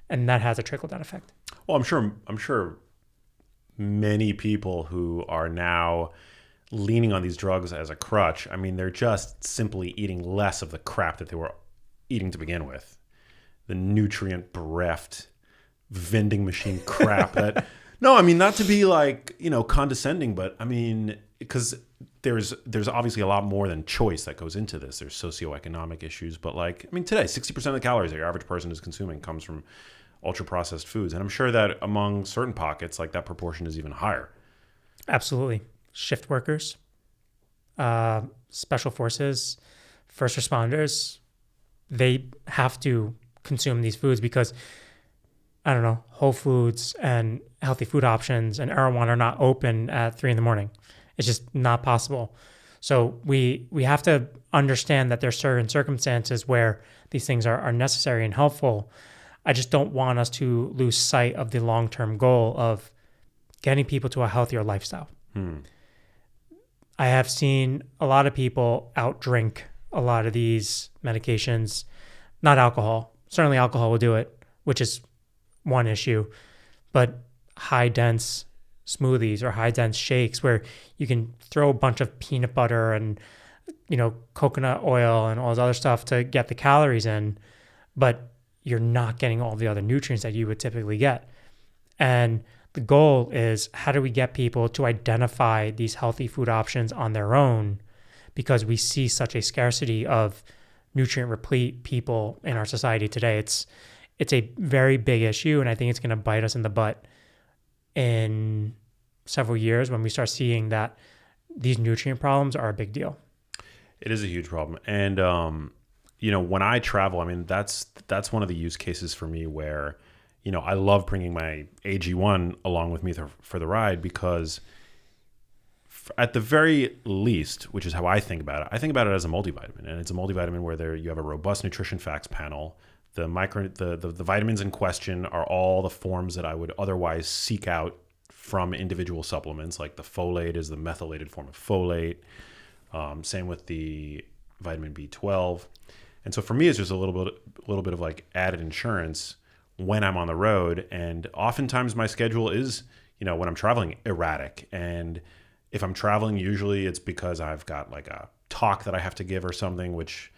and that has a trickle-down effect. Well, I'm sure many people who are now leaning on these drugs as a crutch, they're just simply eating less of the crap that they were eating to begin with. The nutrient bereft vending machine crap that not to be condescending, but because there's obviously a lot more than choice that goes into this. There's socioeconomic issues, but today 60% of the calories that your average person is consuming comes from ultra processed foods, and I'm sure that among certain pockets that proportion is even higher. Absolutely. Shift workers, special forces, first responders, they have to consume these foods because Whole Foods and healthy food options and Erewhon are not open at 3 a.m. It's just not possible. So we have to understand that there's certain circumstances where these things are necessary and helpful. I just don't want us to lose sight of the long-term goal of getting people to a healthier lifestyle. I have seen a lot of people outdrink a lot of these medications, not alcohol. Certainly alcohol will do it, which is one issue, but high-dense smoothies or high-dense shakes where you can throw a bunch of peanut butter and coconut oil and all this other stuff to get the calories in, but you're not getting all the other nutrients that you would typically get. And the goal is, how do we get people to identify these healthy food options on their own? Because we see such a scarcity of nutrient replete people in our society today. It's a very big issue, and I think it's going to bite us in the butt in several years when we start seeing that these nutrient problems are a big deal. It is a huge problem. And, when I travel, that's one of the use cases for me where, I love bringing my AG1 along with me for the ride because at the very least, which is how I think about it as a multivitamin. And it's a multivitamin where you have a robust nutrition facts panel. The vitamins in question are all the forms that I would otherwise seek out from individual supplements. Like the folate is the methylated form of folate. Same with the vitamin B12. And so for me, it's just a little bit of added insurance when I'm on the road. And oftentimes my schedule is, when I'm traveling, erratic. And if I'm traveling, usually it's because I've got a talk that I have to give or something, which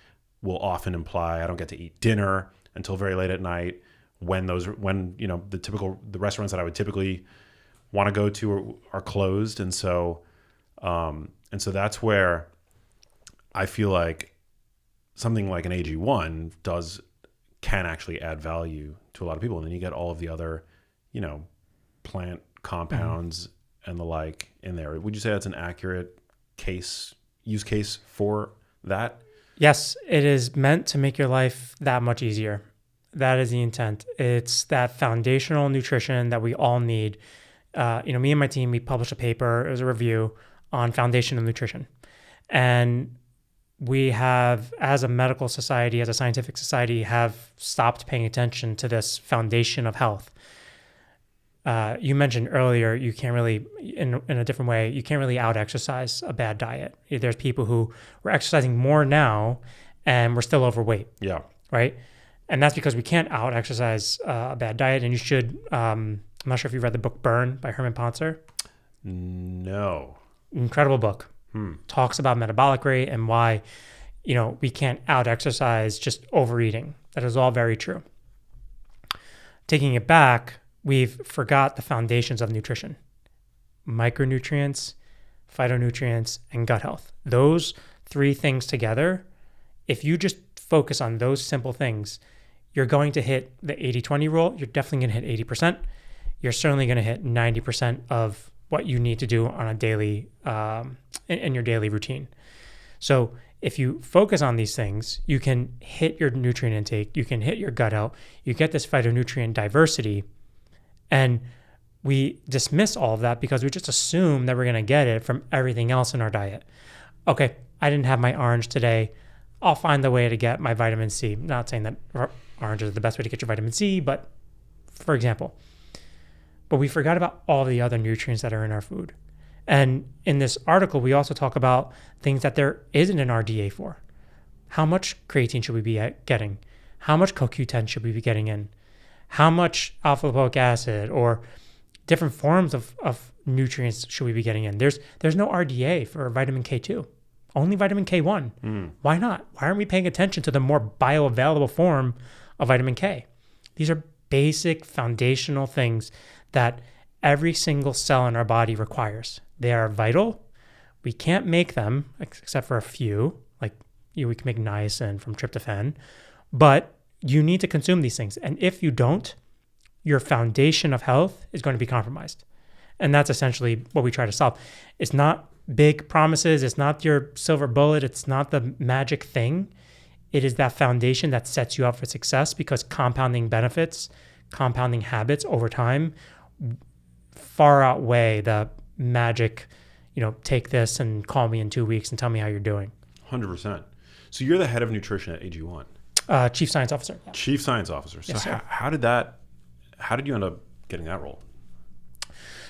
will often imply I don't get to eat dinner until very late at night, when the restaurants that I would typically want to go to are closed. And so that's where I feel like something like an AG1 can actually add value to a lot of people. And then you get all of the other, plant compounds and the like in there. Would you say that's an accurate use case for that? Yes, it is meant to make your life that much easier. That is the intent. It's that foundational nutrition that we all need. Me and my team, we published a paper, it was a review on foundational nutrition. And we have, as a medical society, as a scientific society, have stopped paying attention to this foundation of health. You mentioned earlier, you can't really, in a different way, you can't really out-exercise a bad diet. There's people who were exercising more now and we're still overweight. Yeah. Right? And that's because we can't out-exercise a bad diet. And you should, I'm not sure if you read the book Burn by Herman Poncer. No. Incredible book. Talks about metabolic rate and why, we can't out-exercise just overeating. That is all very true. Taking it back, we've forgot the foundations of nutrition: micronutrients, phytonutrients, and gut health. Those three things together, if you just focus on those simple things, you're going to hit the 80-20 rule. You're definitely going to hit 80%. You're certainly going to hit 90% of what you need to do on a daily, in your daily routine. So if you focus on these things, you can hit your nutrient intake, you can hit your gut health, you get this phytonutrient diversity. And we dismiss all of that because we just assume that we're going to get it from everything else in our diet. Okay, I didn't have my orange today. I'll find the way to get my vitamin C. Not saying that oranges are the best way to get your vitamin C, but for example. But we forgot about all the other nutrients that are in our food. And in this article, we also talk about things that there isn't an RDA for. How much creatine should we be getting? How much CoQ10 should we be getting in? How much alpha-lipoic acid or different forms of nutrients should we be getting in? There's no RDA for vitamin K2, only vitamin K1. Why not? Why aren't we paying attention to the more bioavailable form of vitamin K? These are basic foundational things that every single cell in our body requires. They are vital. We can't make them except for a few, like we can make niacin from tryptophan, but you need to consume these things. And if you don't, your foundation of health is going to be compromised. And that's essentially what we try to solve. It's not big promises. It's not your silver bullet. It's not the magic thing. It is that foundation that sets you up for success, because compounding benefits, compounding habits over time far outweigh the magic, take this and call me in 2 weeks and tell me how you're doing. 100%. So you're the head of nutrition at AG1. Chief Science Officer. Yeah. Chief Science Officer. So yes, how did you end up getting that role?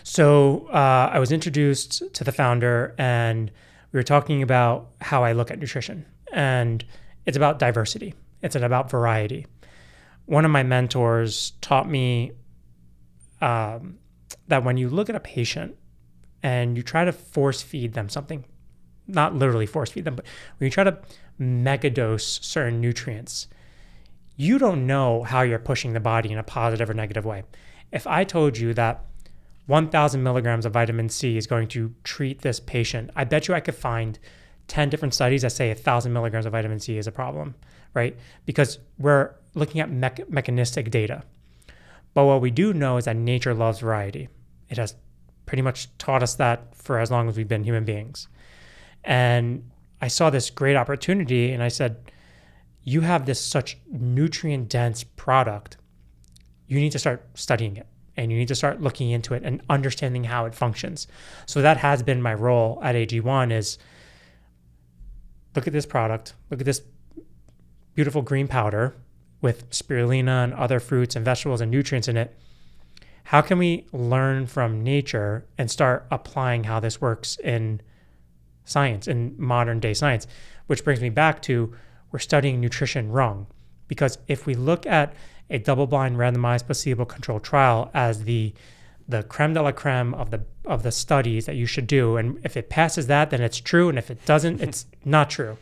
So I was introduced to the founder, and we were talking about how I look at nutrition. And it's about diversity. It's about variety. One of my mentors taught me that when you look at a patient and you try to force feed them something, not literally force feed them, but when you try to megadose certain nutrients, you don't know how you're pushing the body in a positive or negative way. If I told you that 1,000 milligrams of vitamin C is going to treat this patient, I bet you I could find 10 different studies that say 1,000 milligrams of vitamin C is a problem, right? Because we're looking at mechanistic data. But what we do know is that nature loves variety. It has pretty much taught us that for as long as we've been human beings. And I saw this great opportunity, and I said, you have this such nutrient-dense product. You need to start studying it, and you need to start looking into it and understanding how it functions. So that has been my role at AG1, is look at this product, look at this beautiful green powder with spirulina and other fruits and vegetables and nutrients in it. How can we learn from nature and start applying how this works in science, in modern day science? Which brings me back to, we're studying nutrition wrong. Because if we look at a double-blind randomized placebo-controlled trial as the creme de la creme of the studies that you should do, and if it passes that, then it's true, and if it doesn't, it's not true.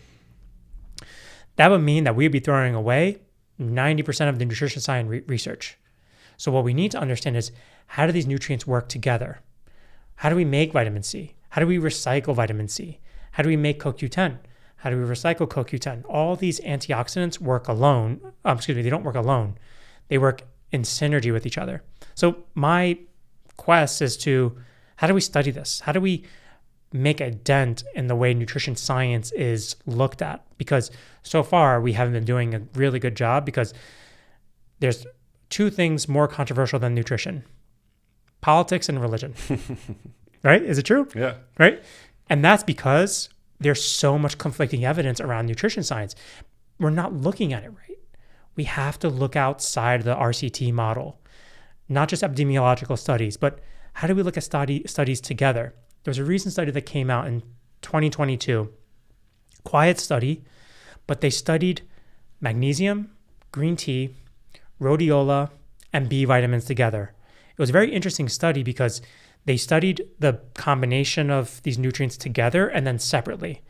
That would mean that we'd be throwing away 90% of the nutrition science research. So what we need to understand is, how do these nutrients work together? How do we make vitamin C? How do we recycle vitamin C? How do we make CoQ10? How do we recycle CoQ10? All these antioxidants work alone. They don't work alone. They work in synergy with each other. So my quest is to, how do we study this? How do we make a dent in the way nutrition science is looked at? Because so far we haven't been doing a really good job, because there's two things more controversial than nutrition: politics and religion. Right? Is it true? Yeah. Right? And that's because there's so much conflicting evidence around nutrition science. We're not looking at it right. We have to look outside the RCT model, not just epidemiological studies, but how do we look at studies together? There was a recent study that came out in 2022, quiet study, but they studied magnesium, green tea, rhodiola, and B vitamins together. It was a very interesting study because they studied the combination of these nutrients together and then separately.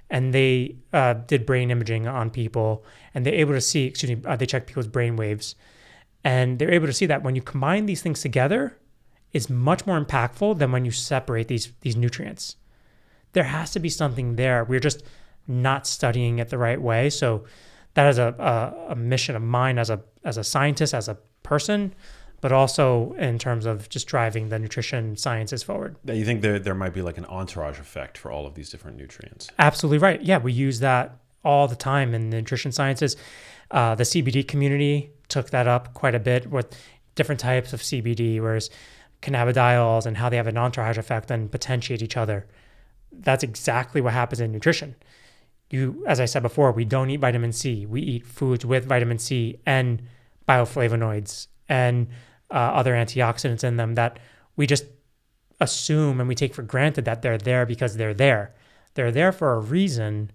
And they did brain imaging on people, and they're able to see, they checked people's brain waves. And they're able to see that when you combine these things together, it's much more impactful than when you separate these nutrients. There has to be something there. We're just not studying it the right way. So that is a mission of mine as a scientist, as a person, but also in terms of just driving the nutrition sciences forward. You think there might be like an entourage effect for all of these different nutrients? Absolutely right. Yeah, we use that all the time in the nutrition sciences. The CBD community took that up quite a bit with different types of CBD, whereas cannabidiols and how they have an entourage effect and potentiate each other. That's exactly what happens in nutrition. As I said before, we don't eat vitamin C. We eat foods with vitamin C and bioflavonoids and other antioxidants in them that we just assume and we take for granted that they're there because they're there. They're there for a reason,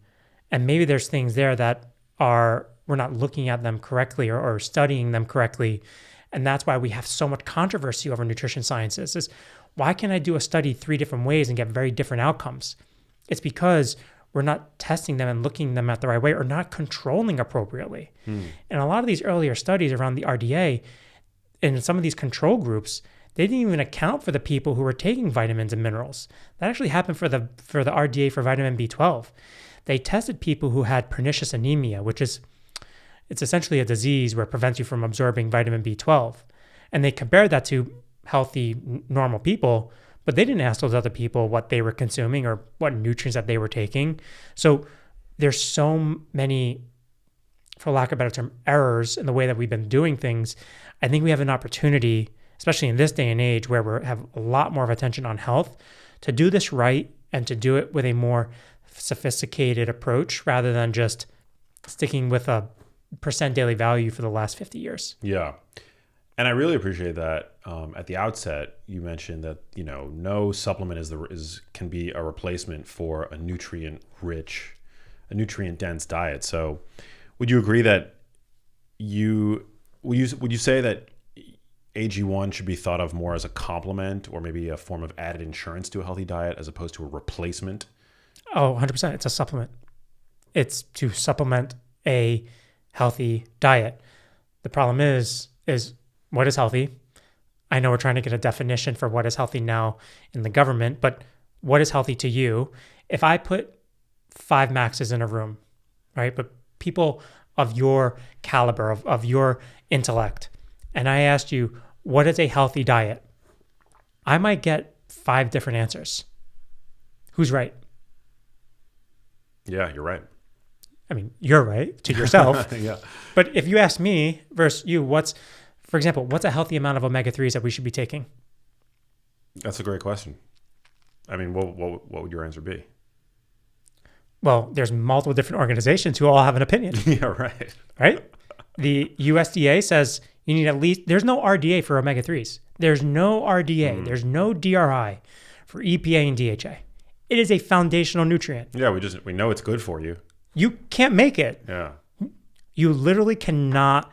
and maybe there's things there that we're not looking at them correctly or studying them correctly, and that's why we have so much controversy over nutrition sciences. Is why can I do a study 3 different ways and get very different outcomes? It's because we're not testing them and looking them at the right way, or not controlling appropriately. And a lot of these earlier studies around the RDA, in some of these control groups, they didn't even account for the people who were taking vitamins and minerals. That actually happened for the RDA for vitamin B12. They tested people who had pernicious anemia, it's essentially a disease where it prevents you from absorbing vitamin B12. And they compared that to healthy, normal people, but they didn't ask those other people what they were consuming or what nutrients that they were taking. So there's so many, for lack of a better term, errors in the way that we've been doing things. I think we have an opportunity, especially in this day and age where we have a lot more of attention on health, to do this right and to do it with a more sophisticated approach rather than just sticking with a percent daily value for the last 50 years. Yeah. And I really appreciate that. At the outset, you mentioned that, no supplement can be a replacement for a nutrient-rich, a nutrient-dense diet. So would you agree that would you say that AG1 should be thought of more as a complement or maybe a form of added insurance to a healthy diet as opposed to a replacement? Oh, 100%. It's a supplement. It's to supplement a healthy diet. The problem is what is healthy? I know we're trying to get a definition for what is healthy now in the government, but what is healthy to you? If I put 5 maxes in a room, right, but people of your caliber, of your intellect, and I asked you, what is a healthy diet? I might get 5 different answers. Who's right? Yeah, you're right. I mean, you're right to yourself. Yeah. But if you ask me versus you, for example, what's a healthy amount of omega-3s that we should be taking? That's a great question. I mean, what would your answer be? Well, there's multiple different organizations who all have an opinion. Yeah, right. Right? The USDA says you need at least, there's no RDA for omega-3s. There's no RDA. There's no DRI for EPA and DHA. It is a foundational nutrient. Yeah, we know it's good for you. You can't make it. Yeah. You literally cannot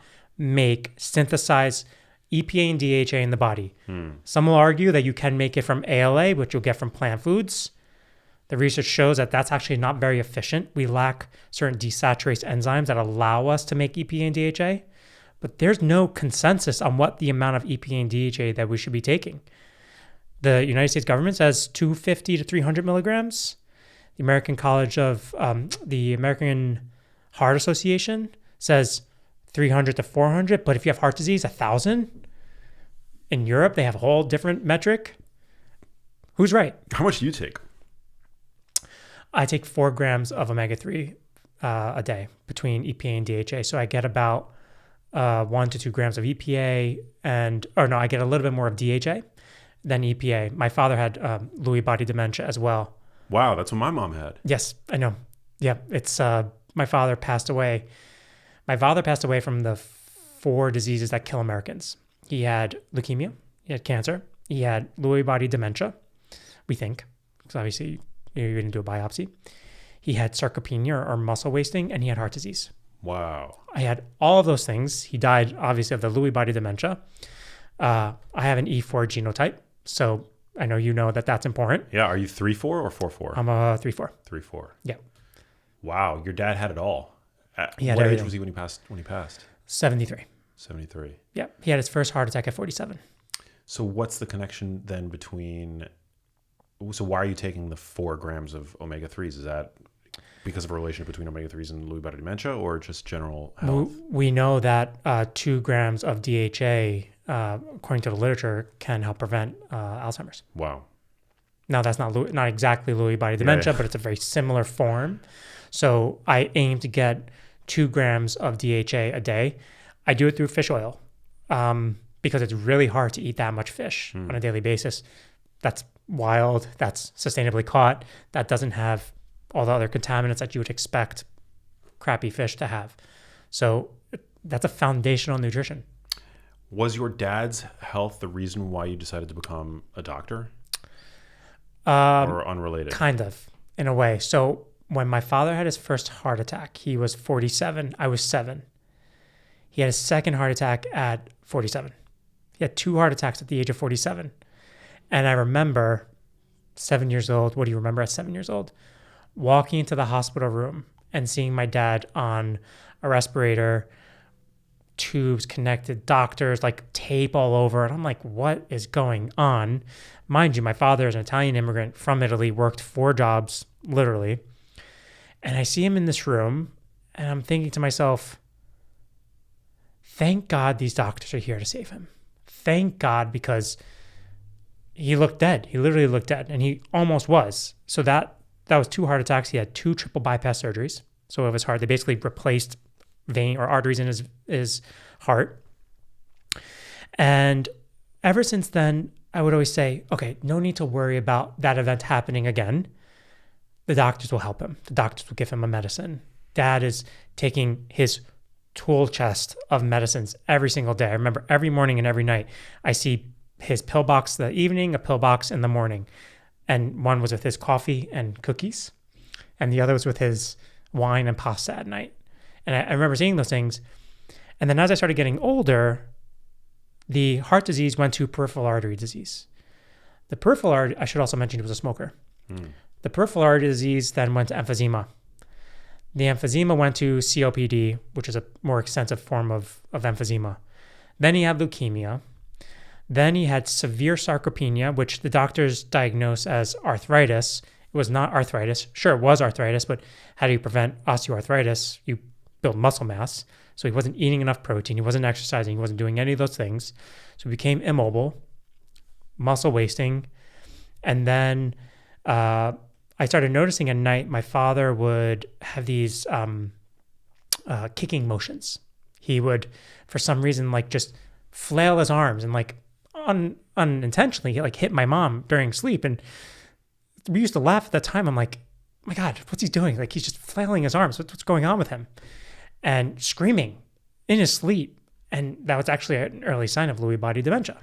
synthesize EPA and DHA in the body. Some will argue that you can make it from ALA, which you'll get from plant foods. The research shows that that's actually not very efficient. We lack certain desaturase enzymes that allow us to make EPA and DHA. but there's no consensus on what the amount of EPA and DHA that we should be taking. The United States government says 250 to 300 milligrams. The American Heart Association says 300 to 400, but if you have heart disease, 1,000. In Europe, they have a whole different metric. Who's right? How much do you take? I take 4 grams of omega-3 a day between EPA and DHA. So I get about 1 to 2 grams of EPA I get a little bit more of DHA than EPA. My father had Lewy body dementia as well. Wow, that's what my mom had. Yes, I know. Yeah, it's my father passed away. My father passed away from the 4 diseases that kill Americans. He had leukemia, he had cancer, he had Lewy body dementia, we think, because obviously you're going to do a biopsy. He had sarcopenia or muscle wasting, and he had heart disease. Wow. I had all of those things. He died, obviously, of the Lewy body dementia. I have an E4 genotype, so I know you know that that's important. Yeah, are you 3-4 or 4-4? I'm a 3-4. 3-4. Yeah. Wow, your dad had it all. He had what everything. age was he when he passed? 73. 73. Yeah, he had his first heart attack at 47. So what's the connection then so why are you taking the 4 grams of omega-3s? Is that because of a relationship between omega-3s and Lewy body dementia, or just general health? We know that 2 grams of DHA, according to the literature, can help prevent Alzheimer's. Wow. Now, that's not exactly Lewy body dementia, but it's a very similar form. So I aim to get 2 grams of DHA a day. I do it through fish oil because it's really hard to eat that much fish on a daily basis. That's wild. That's sustainably caught. That doesn't have all the other contaminants that you would expect crappy fish to have. So that's a foundational nutrition. Was your dad's health the reason why you decided to become a doctor? Or unrelated? Kind of, in a way. So when my father had his first heart attack, he was 47. I was 7. He had his second heart attack at 47. He had 2 heart attacks at the age of 47. And I remember 7 years old. What do you remember at 7 years old? Walking into the hospital room and seeing my dad on a respirator, tubes connected, doctors, like tape all over. And I'm like, what is going on? Mind you, my father is an Italian immigrant from Italy, worked 4 jobs, literally. And I see him in this room and I'm thinking to myself, thank God these doctors are here to save him. Thank God, because he looked dead. He literally looked dead, and he almost was. So that was 2 heart attacks. He had 2 triple bypass surgeries. So of his heart, they basically replaced vein or arteries in his heart. And ever since then, I would always say, okay, no need to worry about that event happening again. The doctors will help him. The doctors will give him a medicine. Dad is taking his tool chest of medicines every single day. I remember every morning and every night, I see his pill box in the evening, a pill box in the morning. And one was with his coffee and cookies, and the other was with his wine and pasta at night. And I remember seeing those things. And then as I started getting older, the heart disease went to peripheral artery disease. The peripheral artery, I should also mention he was a smoker. The peripheral artery disease then went to emphysema. The emphysema went to COPD, which is a more extensive form of emphysema. Then he had leukemia. Then he had severe sarcopenia, which the doctors diagnosed as arthritis. It was not arthritis. Sure, it was arthritis, but how do you prevent osteoarthritis? You build muscle mass. So he wasn't eating enough protein. He wasn't exercising. He wasn't doing any of those things. So he became immobile, muscle wasting. And then I started noticing at night, my father would have these kicking motions. He would, for some reason, like just flail his arms and like unintentionally hit my mom during sleep. And we used to laugh at that time. I'm like, my God, what's he doing? Like, he's just flailing his arms. What's going on with him? And screaming in his sleep. And that was actually an early sign of Lewy body dementia.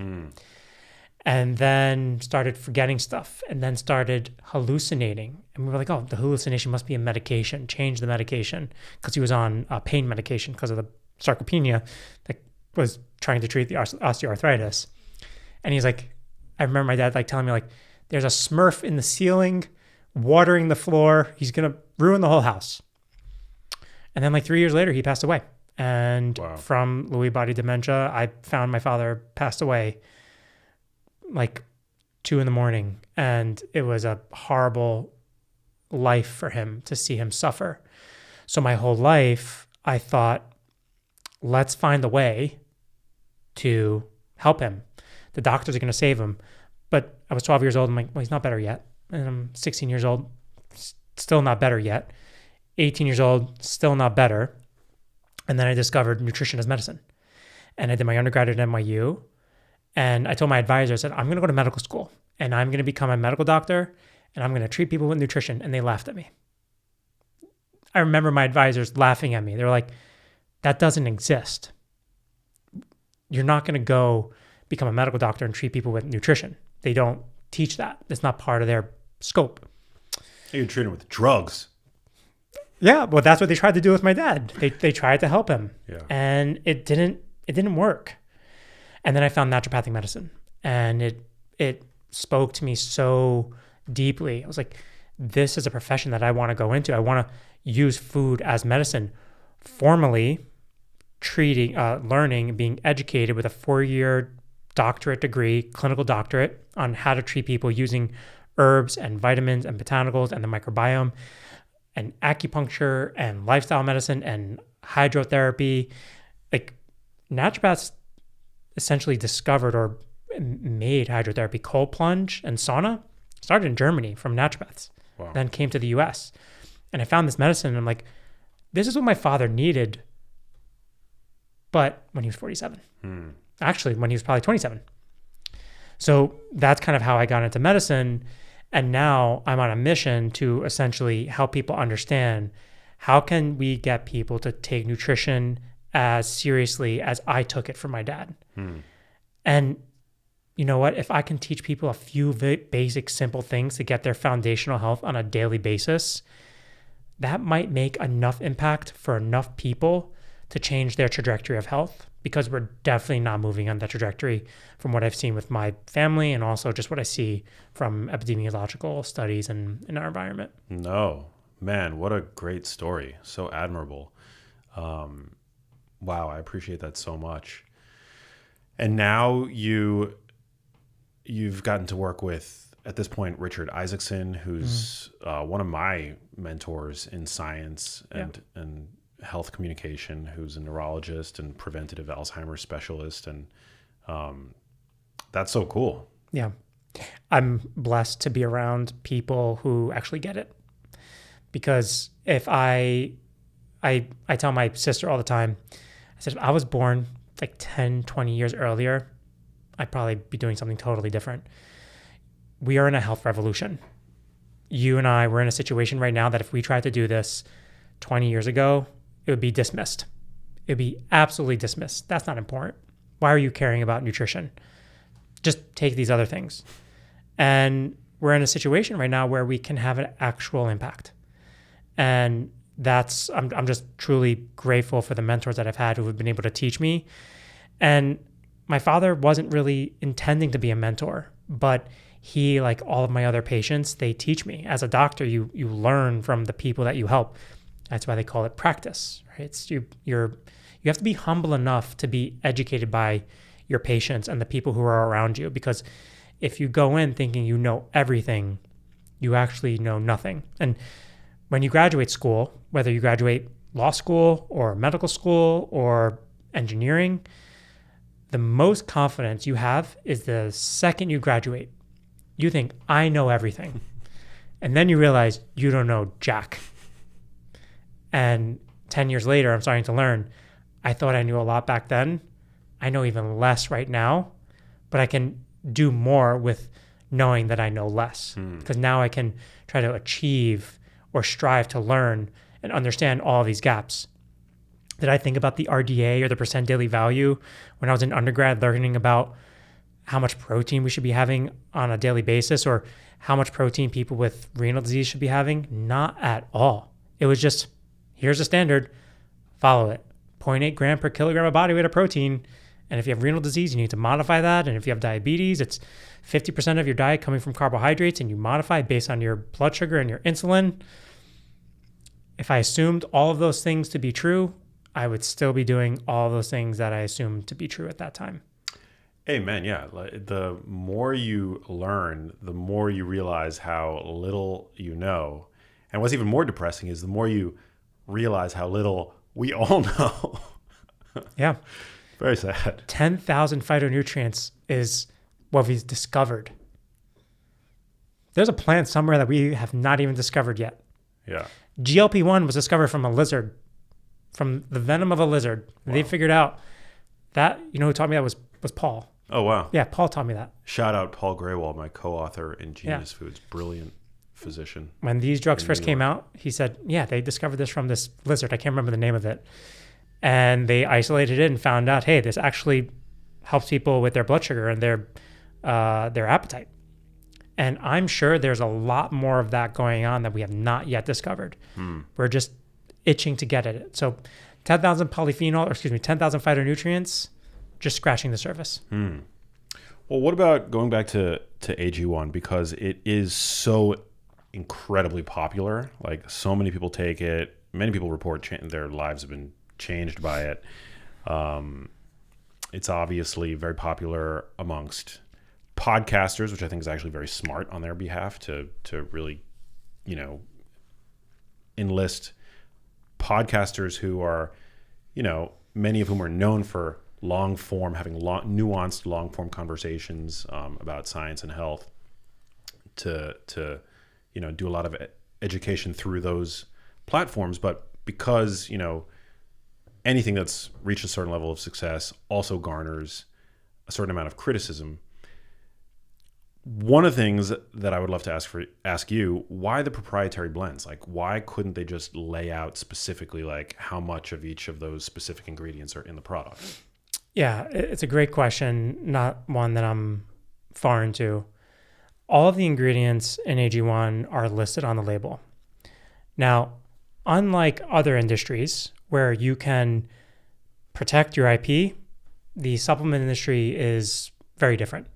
And then started forgetting stuff, and then started hallucinating. And we were like, oh, the hallucination must be a medication. Change the medication, because he was on pain medication because of the sarcopenia that was trying to treat the osteoarthritis. And he's like, I remember my dad telling me there's a Smurf in the ceiling, watering the floor. He's going to ruin the whole house. And then 3 years later, he passed away And Wow. from Lewy body dementia, I found my father passed away like 2 a.m. And it was a horrible life for him to see him suffer. So my whole life, I thought, let's find a way to help him. The doctors are going to save him. But I was 12 years old. I'm like, well, he's not better yet. And I'm 16 years old, still not better yet. 18 years old, still not better. And then I discovered nutrition as medicine. And I did my undergrad at NYU. And I told my advisor, I said, I'm going to go to medical school and I'm going to become a medical doctor and I'm going to treat people with nutrition. And they laughed at me. I remember my advisors laughing at me. They were like, that doesn't exist. You're not going to go become a medical doctor and treat people with nutrition. They don't teach that. It's not part of their scope. You're treating with drugs. Yeah, well, that's what they tried to do with my dad. They tried to help him, Yeah. and it didn't work. And then I found naturopathic medicine, and it spoke to me so deeply. I was like, this is a profession that I want to go into. I want to use food as medicine, formally treating, learning, being educated with a 4-year doctorate degree, clinical doctorate on how to treat people using herbs and vitamins and botanicals and the microbiome and acupuncture and lifestyle medicine and hydrotherapy. Like, naturopaths essentially discovered or made hydrotherapy. Cold plunge and sauna started in Germany from naturopaths, Wow. then came to the US. And I found this medicine and I'm like, this is what my father needed, but when he was 47. Actually, when he was probably 27. So that's kind of how I got into medicine. And now I'm on a mission to essentially help people understand, how can we get people to take nutrition as seriously as I took it from my dad? And you know what? If I can teach people a few basic, simple things to get their foundational health on a daily basis, that might make enough impact for enough people to change their trajectory of health, because we're definitely not moving on that trajectory from what I've seen with my family and also just what I see from epidemiological studies in our environment. No, man, what a great story. So admirable. Wow, I appreciate that so much. And now you've gotten to work with, at this point, Richard Isaacson, who's one of my mentors in science and health communication, who's a neurologist and preventative Alzheimer's specialist. And that's so cool. Yeah. I'm blessed to be around people who actually get it. Because if I tell my sister all the time, I said, if I was born like 10, 20 years earlier, I'd probably be doing something totally different. We are in a health revolution. You and I, we're in a situation right now that if we tried to do this 20 years ago, it would be dismissed. It would be absolutely dismissed. That's not important. Why are you caring about nutrition? Just take these other things. And we're in a situation right now where we can have an actual impact. And that's, I'm just truly grateful for the mentors that I've had who have been able to teach me. And my father wasn't really intending to be a mentor, but he, like all of my other patients, they teach me. As a doctor, you learn from the people that you help. That's why they call it practice, right? It's you have to be humble enough to be educated by your patients and the people who are around you, because if you go in thinking you know everything, you actually know nothing. And when you graduate school, whether you graduate law school or medical school or engineering, the most confidence you have is the second you graduate. You think, I know everything. And then you realize you don't know jack. And 10 years later, I'm starting to learn, I thought I knew a lot back then. I know even less right now, but I can do more with knowing that I know less. Because now I can try to achieve or strive to learn and understand all these gaps. Did I think about the RDA or the percent daily value when I was in undergrad, learning about how much protein we should be having on a daily basis, or how much protein people with renal disease should be having? Not at all. It was just, here's a standard, follow it. 0.8 gram per kilogram of body weight of protein. And if you have renal disease, you need to modify that. And if you have diabetes, it's 50% of your diet coming from carbohydrates, and you modify based on your blood sugar and your insulin. If I assumed all of those things to be true, I would still be doing all those things that I assumed to be true at that time. Amen. Yeah. The more you learn, the more you realize how little you know. And what's even more depressing is the more you realize how little we all know. Yeah. Very sad. 10,000 phytonutrients is what we've discovered. There's a plant somewhere that we have not even discovered yet. Yeah. GLP-1 was discovered from a lizard, from the venom of a lizard. Wow. They figured out that, who taught me that was Paul. Oh, wow. Yeah, Paul taught me that. Shout out Paul Graywall, my co-author in Genius Foods. Brilliant physician. When these drugs first came out, he said, they discovered this from this lizard. I can't remember the name of it. And they isolated it and found out, hey, this actually helps people with their blood sugar and their appetite. And I'm sure there's a lot more of that going on that we have not yet discovered. We're just itching to get at it. So 10,000 phytonutrients, just scratching the surface. Well, what about going back to AG1? Because it is so incredibly popular. Like, so many people take it. Many people report their lives have been changed by it. It's obviously very popular amongst podcasters, which I think is actually very smart on their behalf to really, enlist podcasters who are, many of whom are known for long form, having nuanced long form conversations about science and health to do a lot of education through those platforms. But because, anything that's reached a certain level of success also garners a certain amount of criticism. One of the things that I would love to ask you, why the proprietary blends? Like, why couldn't they just lay out specifically like how much of each of those specific ingredients are in the product? Yeah, it's a great question, not one that I'm foreign to. All of the ingredients in AG1 are listed on the label. Now, unlike other industries where you can protect your IP, the supplement industry is very different.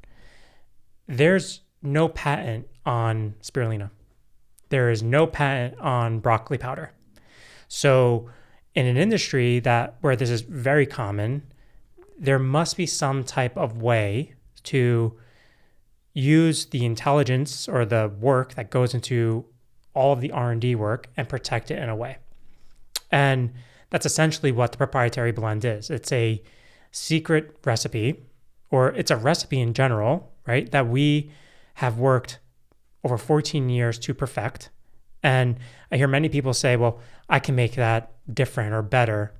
There's no patent on spirulina. There is no patent on broccoli powder. So in an industry where this is very common, there must be some type of way to use the intelligence or the work that goes into all of the R&D work and protect it in a way. And that's essentially what the proprietary blend is. It's a secret recipe, or it's a recipe in general, right, that we have worked over 14 years to perfect. And I hear many people say, well, I can make that different or better.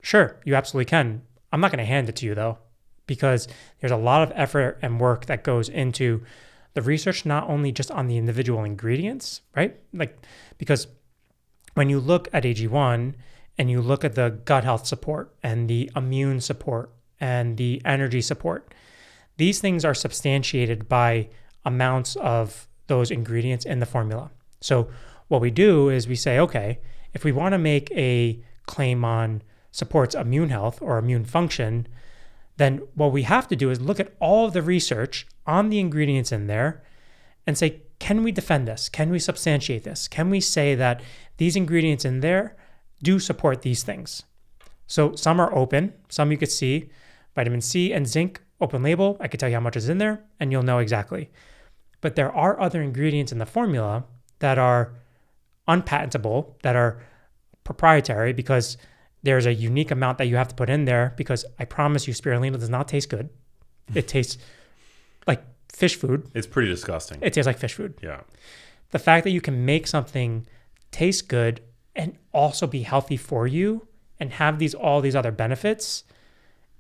Sure, you absolutely can. I'm not going to hand it to you, though, because there's a lot of effort and work that goes into the research, not only just on the individual ingredients, right? Because when you look at AG1 and you look at the gut health support and the immune support and the energy support, these things are substantiated by amounts of those ingredients in the formula. So what we do is we say, okay, if we want to make a claim on supports immune health or immune function, then what we have to do is look at all of the research on the ingredients in there and say, can we defend this? Can we substantiate this? Can we say that these ingredients in there do support these things? So some are open, some you could see. Vitamin C and zinc, open label. I could tell you how much is in there and you'll know exactly. But there are other ingredients in the formula that are unpatentable, that are proprietary, because there's a unique amount that you have to put in there, because I promise you spirulina does not taste good. It tastes like fish food. It's pretty disgusting. It tastes like fish food. Yeah. The fact that you can make something taste good and also be healthy for you and have all these other benefits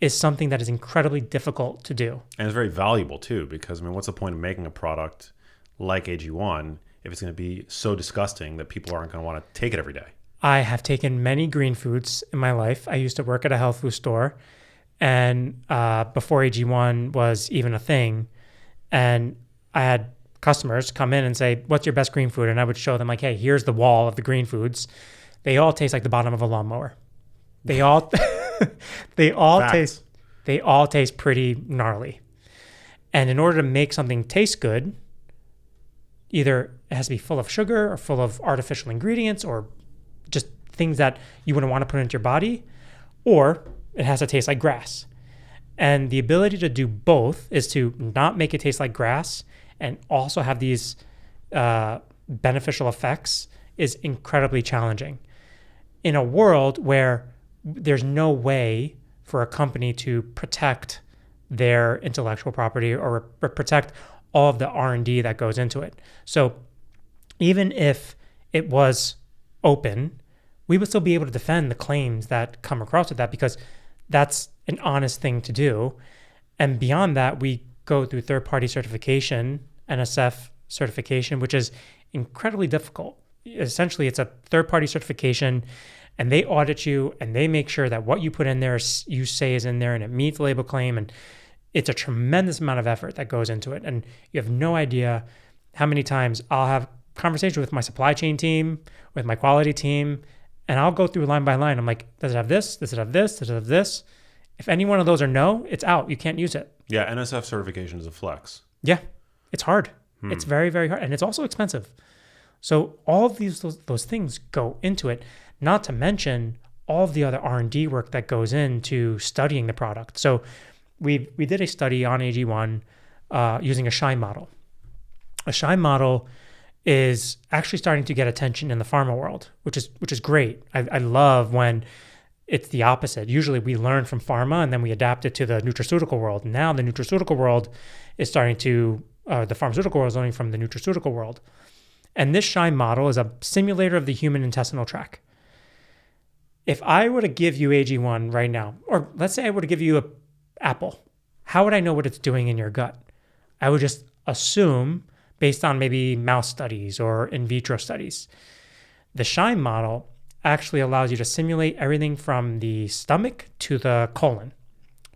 is something that is incredibly difficult to do. And it's very valuable too, because what's the point of making a product like AG1 if it's going to be so disgusting that people aren't going to want to take it every day? I have taken many green foods in my life. I used to work at a health food store, and before AG1 was even a thing, and I had customers come in and say, what's your best green food? And I would show them like, hey, here's the wall of the green foods. They all taste like the bottom of a lawnmower. They all they all taste pretty gnarly. And in order to make something taste good, either it has to be full of sugar or full of artificial ingredients or just things that you wouldn't want to put into your body, or it has to taste like grass. And the ability to do both is to not make it taste like grass and also have these beneficial effects is incredibly challenging. In a world where there's no way for a company to protect their intellectual property or protect all of the R&D that goes into it. So even if it was open, we would still be able to defend the claims that come across with that because that's an honest thing to do. And beyond that, we go through third-party certification, NSF certification, which is incredibly difficult. Essentially, it's a third-party certification, and they audit you, and they make sure that what you put in there, you say is in there, and it meets the label claim. And it's a tremendous amount of effort that goes into it. And you have no idea how many times I'll have conversation with my supply chain team, with my quality team, and I'll go through line by line. I'm like, does it have this? Does it have this? Does it have this? If any one of those are no, it's out. You can't use it. Yeah, NSF certification is a flex. Yeah, it's hard. It's very, very hard. And it's also expensive. So all of those things go into it, not to mention all of the other R&D work that goes into studying the product. So we did a study on AG1 using a SHINE model. A SHINE model is actually starting to get attention in the pharma world, which is great. I love when it's the opposite. Usually we learn from pharma and then we adapt it to the nutraceutical world. Now the nutraceutical world is starting to, the pharmaceutical world is learning from the nutraceutical world. And this SHINE model is a simulator of the human intestinal tract. If I were to give you AG1 right now, or let's say I were to give you an apple, how would I know what it's doing in your gut? I would just assume based on maybe mouse studies or in vitro studies. The SHINE model actually allows you to simulate everything from the stomach to the colon.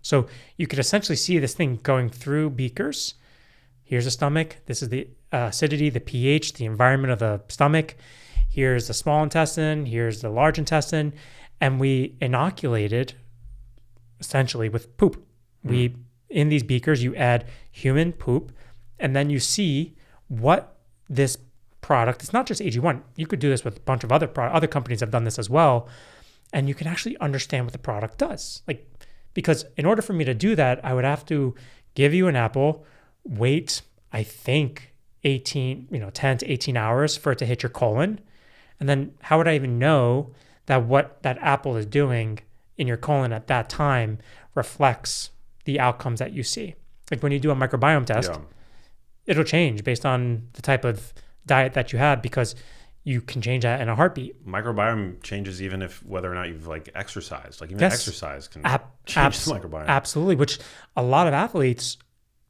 So you could essentially see this thing going through beakers. Here's the stomach. This is the acidity, the pH, the environment of the stomach. Here's the small intestine. Here's the large intestine. And we inoculated essentially with poop. In these beakers, you add human poop, and then you see what this product, it's not just AG1. You could do this with a bunch of other companies have done this as well. And you can actually understand what the product does. Because in order for me to do that, I would have to give you an apple, wait, I think 10 to 18 hours for it to hit your colon. And then how would I even know that what that apple is doing in your colon at that time reflects the outcomes that you see? Like when you do a microbiome test, it'll change based on the type of diet that you have because you can change that in a heartbeat. Microbiome changes even if whether or not you've exercised. Even exercise can change the microbiome. Absolutely, which a lot of athletes,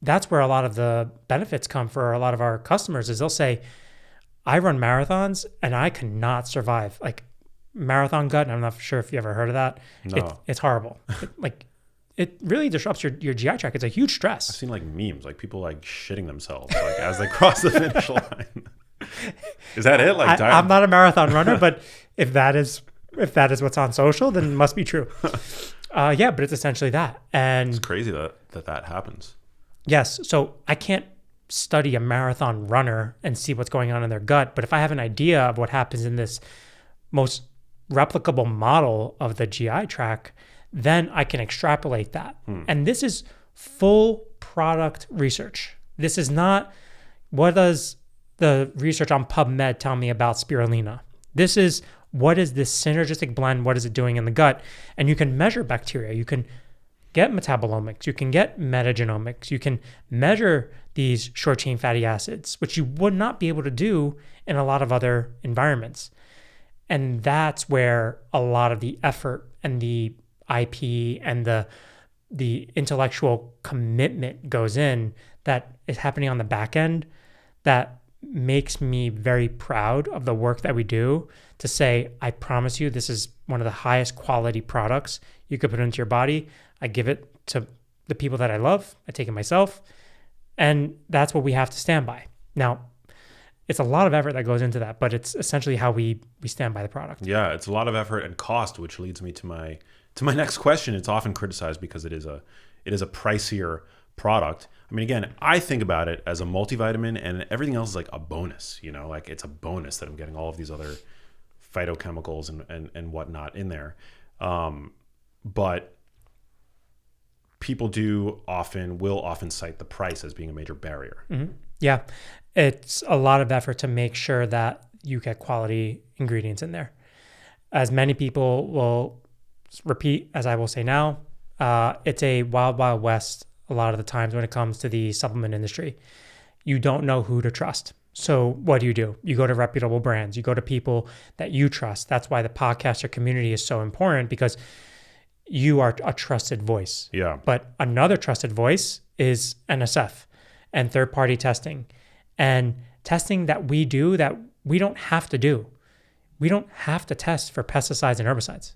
that's where a lot of the benefits come for a lot of our customers is they'll say, I run marathons and I cannot survive. Marathon gut, and I'm not sure if you ever heard of that. No. It's horrible. It really disrupts your GI tract. It's a huge stress. I've seen memes, people shitting themselves as they cross the finish line. Is that it? I'm not a marathon runner, but if that is what's on social, then it must be true. Yeah, but it's essentially that. And it's crazy that happens. Yes. So I can't study a marathon runner and see what's going on in their gut. But if I have an idea of what happens in this most replicable model of the GI tract, then I can extrapolate that. And this is full product research. This is not what does the research on PubMed tell me about spirulina. This is what is this synergistic blend? What is it doing in the gut? And you can measure bacteria. You can get metabolomics. You can get metagenomics. You can measure these short chain fatty acids, which you would not be able to do in a lot of other environments. And that's where a lot of the effort and the IP and the intellectual commitment goes in that is happening on the back end that makes me very proud of the work that we do to say, I promise you, this is one of the highest quality products you could put into your body. I give it to the people that I love. I take it myself. And that's what we have to stand by. Now, it's a lot of effort that goes into that, but it's essentially how we stand by the product. Yeah, it's a lot of effort and cost, which leads me to my next question. It's often criticized because it is a pricier product. I mean, again, I think about it as a multivitamin, and everything else is a bonus. It's a bonus that I'm getting all of these other phytochemicals and whatnot in there. But people will often cite the price as being a major barrier. Mm-hmm. Yeah. It's a lot of effort to make sure that you get quality ingredients in there. As many people will repeat, as I will say now, it's a wild, wild west a lot of the times when it comes to the supplement industry. You don't know who to trust. So what do? You go to reputable brands. You go to people that you trust. That's why the podcaster community is so important, because you are a trusted voice. Yeah. But another trusted voice is NSF and third-party testing, and testing that we do that we don't have to do. We don't have to test for pesticides and herbicides,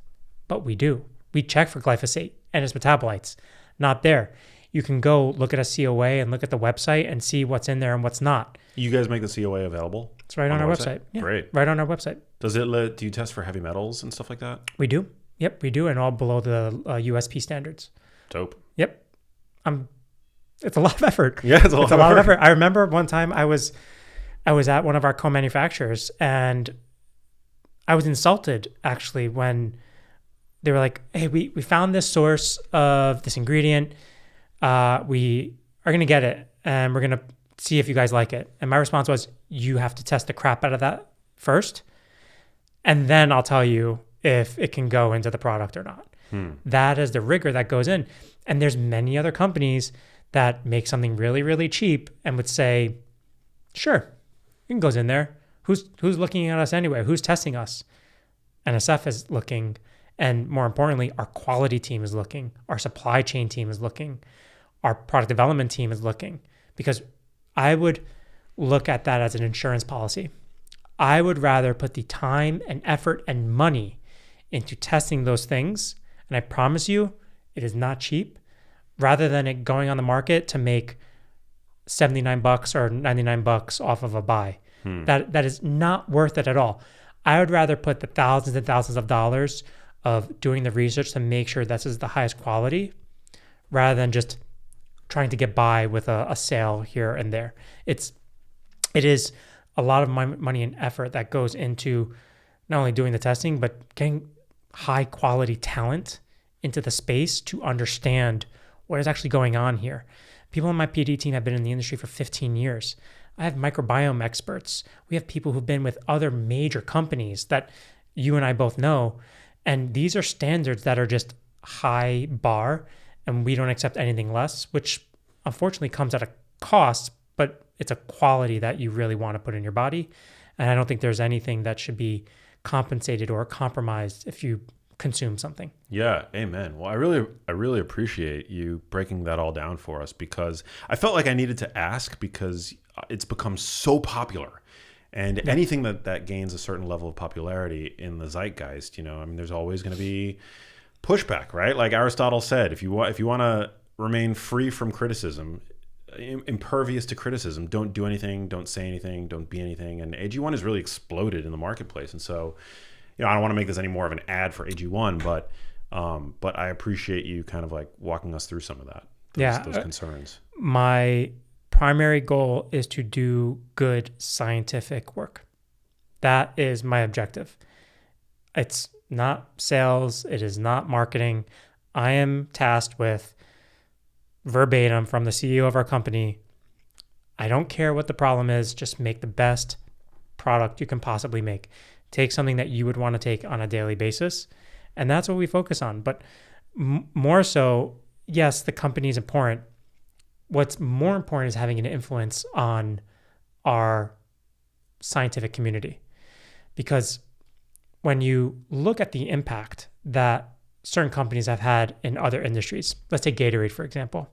but we do. We check for glyphosate and its metabolites. Not there. You can go look at a COA and look at the website and see what's in there and what's not. You guys make the COA available? It's right on our website. Yeah, great. Right on our website. Do you test for heavy metals and stuff like that? We do. Yep, we do, and all below the USP standards. Dope. Yep. It's a lot of effort. Yeah, it's a lot of effort. I remember one time I was at one of our co-manufacturers, and I was insulted actually when they were like, "Hey, we found this source of this ingredient. We are going to get it, and we're going to see if you guys like it." And my response was, "You have to test the crap out of that first, and then I'll tell you if it can go into the product or not." That is the rigor that goes in. And there's many other companies that make something really, really cheap and would say, "Sure, it goes in there. Who's looking at us anyway? Who's testing us?" NSF is looking, and more importantly, our quality team is looking, our supply chain team is looking, our product development team is looking, because I would look at that as an insurance policy. I would rather put the time and effort and money into testing those things, and I promise you, it is not cheap, rather than it going on the market to make $79 or $99 off of a buy. That is not worth it at all. I would rather put the thousands and thousands of dollars of doing the research to make sure this is the highest quality, rather than just trying to get by with a sale here and there. It is a lot of money and effort that goes into not only doing the testing, but getting high quality talent into the space to understand what is actually going on here. People on my PD team have been in the industry for 15 years. I have microbiome experts. We have people who've been with other major companies that you and I both know. And these are standards that are just high bar, and we don't accept anything less, which unfortunately comes at a cost, but it's a quality that you really want to put in your body. And I don't think there's anything that should be compensated or compromised if you consume something. Yeah, amen. Well, I really appreciate you breaking that all down for us, because I felt like I needed to ask, because it's become so popular. And anything that gains a certain level of popularity in the zeitgeist, there's always going to be pushback, right? Like Aristotle said, if you want to remain free from criticism, impervious to criticism, don't do anything, don't say anything, don't be anything. And AG1 has really exploded in the marketplace. And so, I don't want to make this any more of an ad for AG1, but I appreciate you kind of like walking us through some of that, those concerns. My primary goal is to do good scientific work. That is my objective. It's not sales. It is not marketing. I am tasked with, verbatim from the CEO of our company, I don't care what the problem is, just make the best product you can possibly make. Take something that you would want to take on a daily basis. And that's what we focus on. But more so, yes, the company is important. What's more important is having an influence on our scientific community. Because when you look at the impact that certain companies have had in other industries, let's take Gatorade, for example.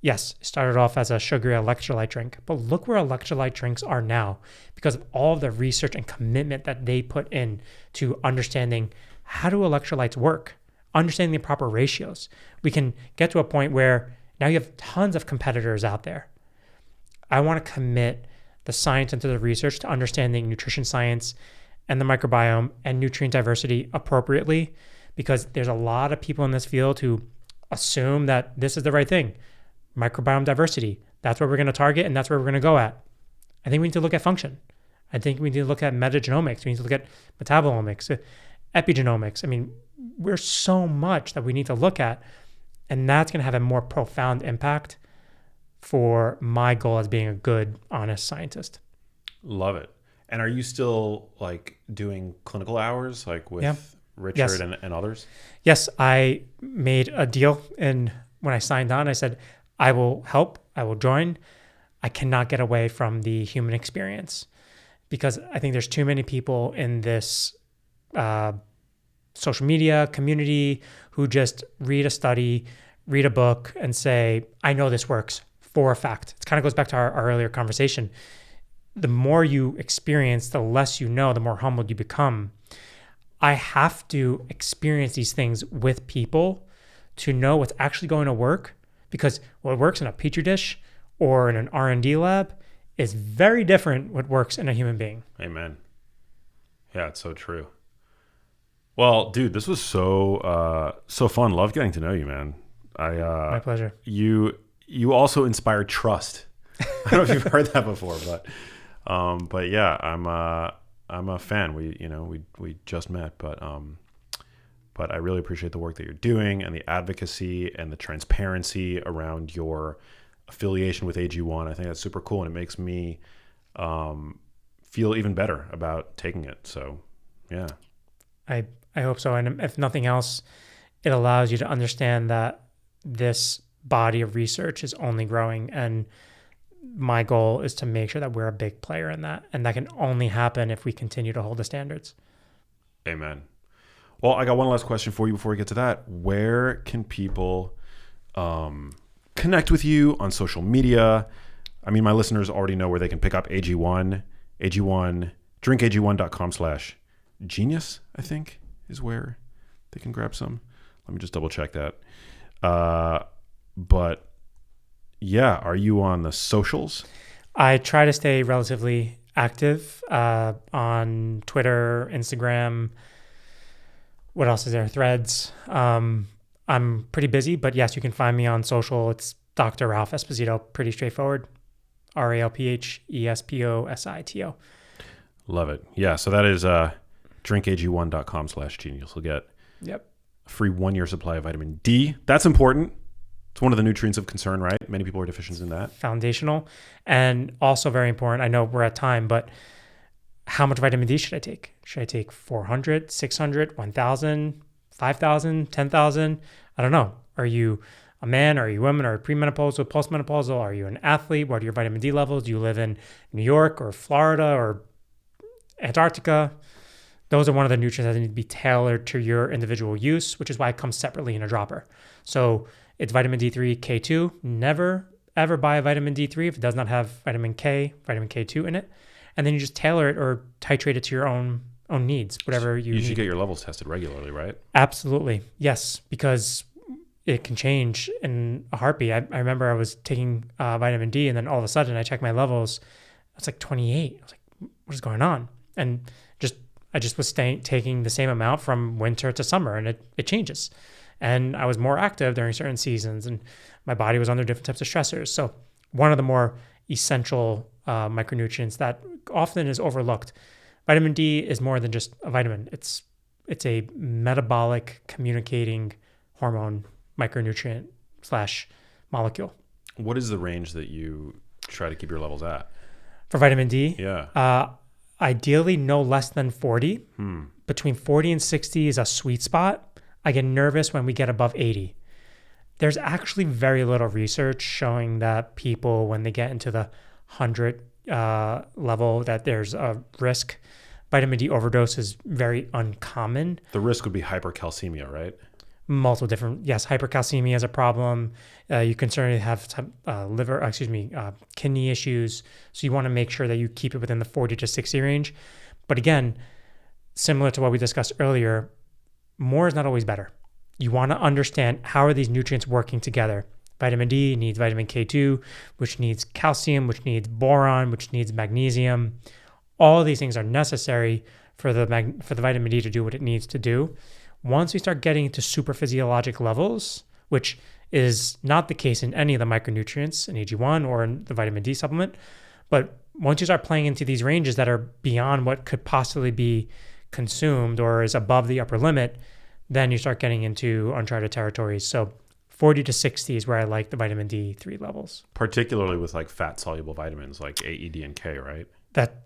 Yes, it started off as a sugary electrolyte drink, but look where electrolyte drinks are now because of all of the research and commitment that they put in to understanding how do electrolytes work, understanding the proper ratios. We can get to a point where now you have tons of competitors out there. I want to commit the science into the research to understanding nutrition science and the microbiome and nutrient diversity appropriately, because there's a lot of people in this field who assume that this is the right thing. Microbiome diversity, that's what we're going to target and that's where we're going to go at. I think we need to look at function. I think we need to look at metagenomics. We need to look at metabolomics, epigenomics. I mean, there's so much that we need to look at, and that's going to have a more profound impact for my goal as being a good, honest scientist. Love it. And are you still like doing clinical hours like with Richard and others? Yes, I made a deal, and when I signed on, I said, I will help, I will join. I cannot get away from the human experience because I think there's too many people in this social media community who just read a study, read a book, and say, I know this works for a fact. It kind of goes back to our earlier conversation. The more you experience, the less you know, the more humbled you become. I have to experience these things with people to know what's actually going to work, because what works in a petri dish or in an R&D lab is very different what works in a human being. Amen. Yeah, it's so true. Well, dude, this was so fun. Love getting to know you, man. My pleasure. You also inspire trust. I don't know if you've heard that before, but yeah, I'm a fan. We just met, but I really appreciate the work that you're doing and the advocacy and the transparency around your affiliation with AG1. I think that's super cool, and it makes me feel even better about taking it. So, yeah. I hope so. And if nothing else, it allows you to understand that this body of research is only growing, and my goal is to make sure that we're a big player in that, and that can only happen if we continue to hold the standards. Amen. Well, I got one last question for you before we get to that. Where can people connect with you on social media? I mean, my listeners already know where they can pick up AG1, drinkag1.com/genius, I think, is where they can grab some. Let me just double check that. But yeah, are you on the socials? I try to stay relatively active on Twitter, Instagram. What else is there? Threads. I'm pretty busy, but yes, you can find me on social. It's Dr. Ralph Esposito. Pretty straightforward. RALPHESPOSITO. Love it. Yeah. So that is drinkag1.com/genius. You'll get a free 1-year supply of vitamin D. That's important. It's one of the nutrients of concern, right? Many people are deficient in that. Foundational, and also very important. I know we're at time, but how much vitamin D should I take? Should I take 400, 600, 1,000, 5,000, 10,000? I don't know. Are you a man? Are you a woman? Are you premenopausal, postmenopausal? Are you an athlete? What are your vitamin D levels? Do you live in New York or Florida or Antarctica? Those are one of the nutrients that need to be tailored to your individual use, which is why it comes separately in a dropper. So it's vitamin D3, K2. Never, ever buy a vitamin D3 if it does not have vitamin K, vitamin K2 in it. And then you just tailor it or titrate it to your own needs, whatever you need. You should get your levels tested regularly, right? Absolutely. Yes, because it can change in a heartbeat. I remember I was taking vitamin D, and then all of a sudden I checked my levels. It's like 28. I was like, what is going on? And I just was taking the same amount from winter to summer, and it changes. And I was more active during certain seasons, and my body was under different types of stressors. So one of the more essential micronutrients that often is overlooked. Vitamin D is more than just a vitamin. It's a metabolic communicating hormone micronutrient / molecule. What is the range that you try to keep your levels at? For vitamin D? Yeah. Ideally, no less than 40. Between 40 and 60 is a sweet spot. I get nervous when we get above 80. There's actually very little research showing that people, when they get into the 100 level, that there's a risk. Vitamin D overdose is very uncommon. The risk would be hypercalcemia, right? Multiple different, yes, hypercalcemia is a problem. You can certainly have some kidney issues. So you want to make sure that you keep it within the 40 to 60 range. But again, similar to what we discussed earlier, more is not always better. You want to understand how are these nutrients working together. Vitamin D needs vitamin K2, which needs calcium, which needs boron, which needs magnesium. All of these things are necessary for the vitamin D to do what it needs to do. Once we start getting into super physiologic levels, which is not the case in any of the micronutrients in AG1 or in the vitamin D supplement, but once you start playing into these ranges that are beyond what could possibly be consumed or is above the upper limit, then you start getting into uncharted territories. So 40 to 60 is where I like the vitamin D3 levels. Particularly with like fat soluble vitamins like A, E, D, and K, right?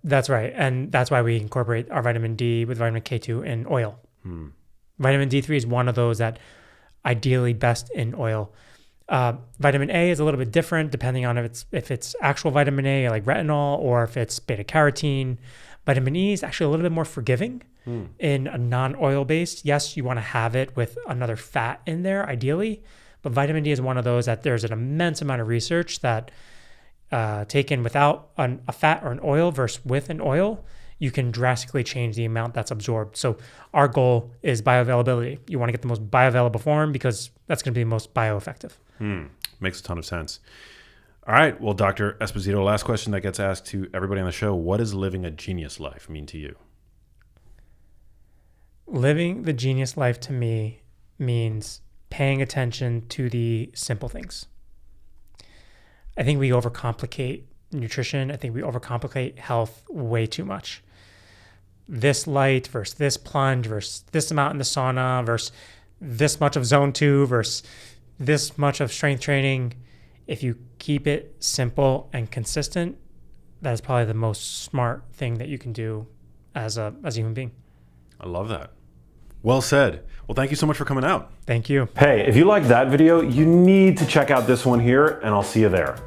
That's right. And that's why we incorporate our vitamin D with vitamin K2 in oil. Vitamin D3 is one of those that ideally best in oil. Vitamin A is a little bit different depending on if it's actual vitamin A like retinol or if it's beta carotene. Vitamin E is actually a little bit more forgiving in a non-oil based. Yes, you want to have it with another fat in there ideally, but vitamin D is one of those that there's an immense amount of research that taken without a fat or an oil versus with an oil, you can drastically change the amount that's absorbed. So our goal is bioavailability. You want to get the most bioavailable form because that's going to be the most bioeffective. Makes a ton of sense. All right. Well, Dr. Esposito, last question that gets asked to everybody on the show. What does living a genius life mean to you? Living the genius life to me means paying attention to the simple things. I think we overcomplicate nutrition. I think we overcomplicate health way too much. This light versus this plunge versus this amount in the sauna versus this much of zone 2 versus this much of strength training. If you keep it simple and consistent, that is probably the most smart thing that you can do as a human being. I love that. Well said. Well, thank you so much for coming out. Thank you. Hey, if you liked that video, you need to check out this one here, and I'll see you there.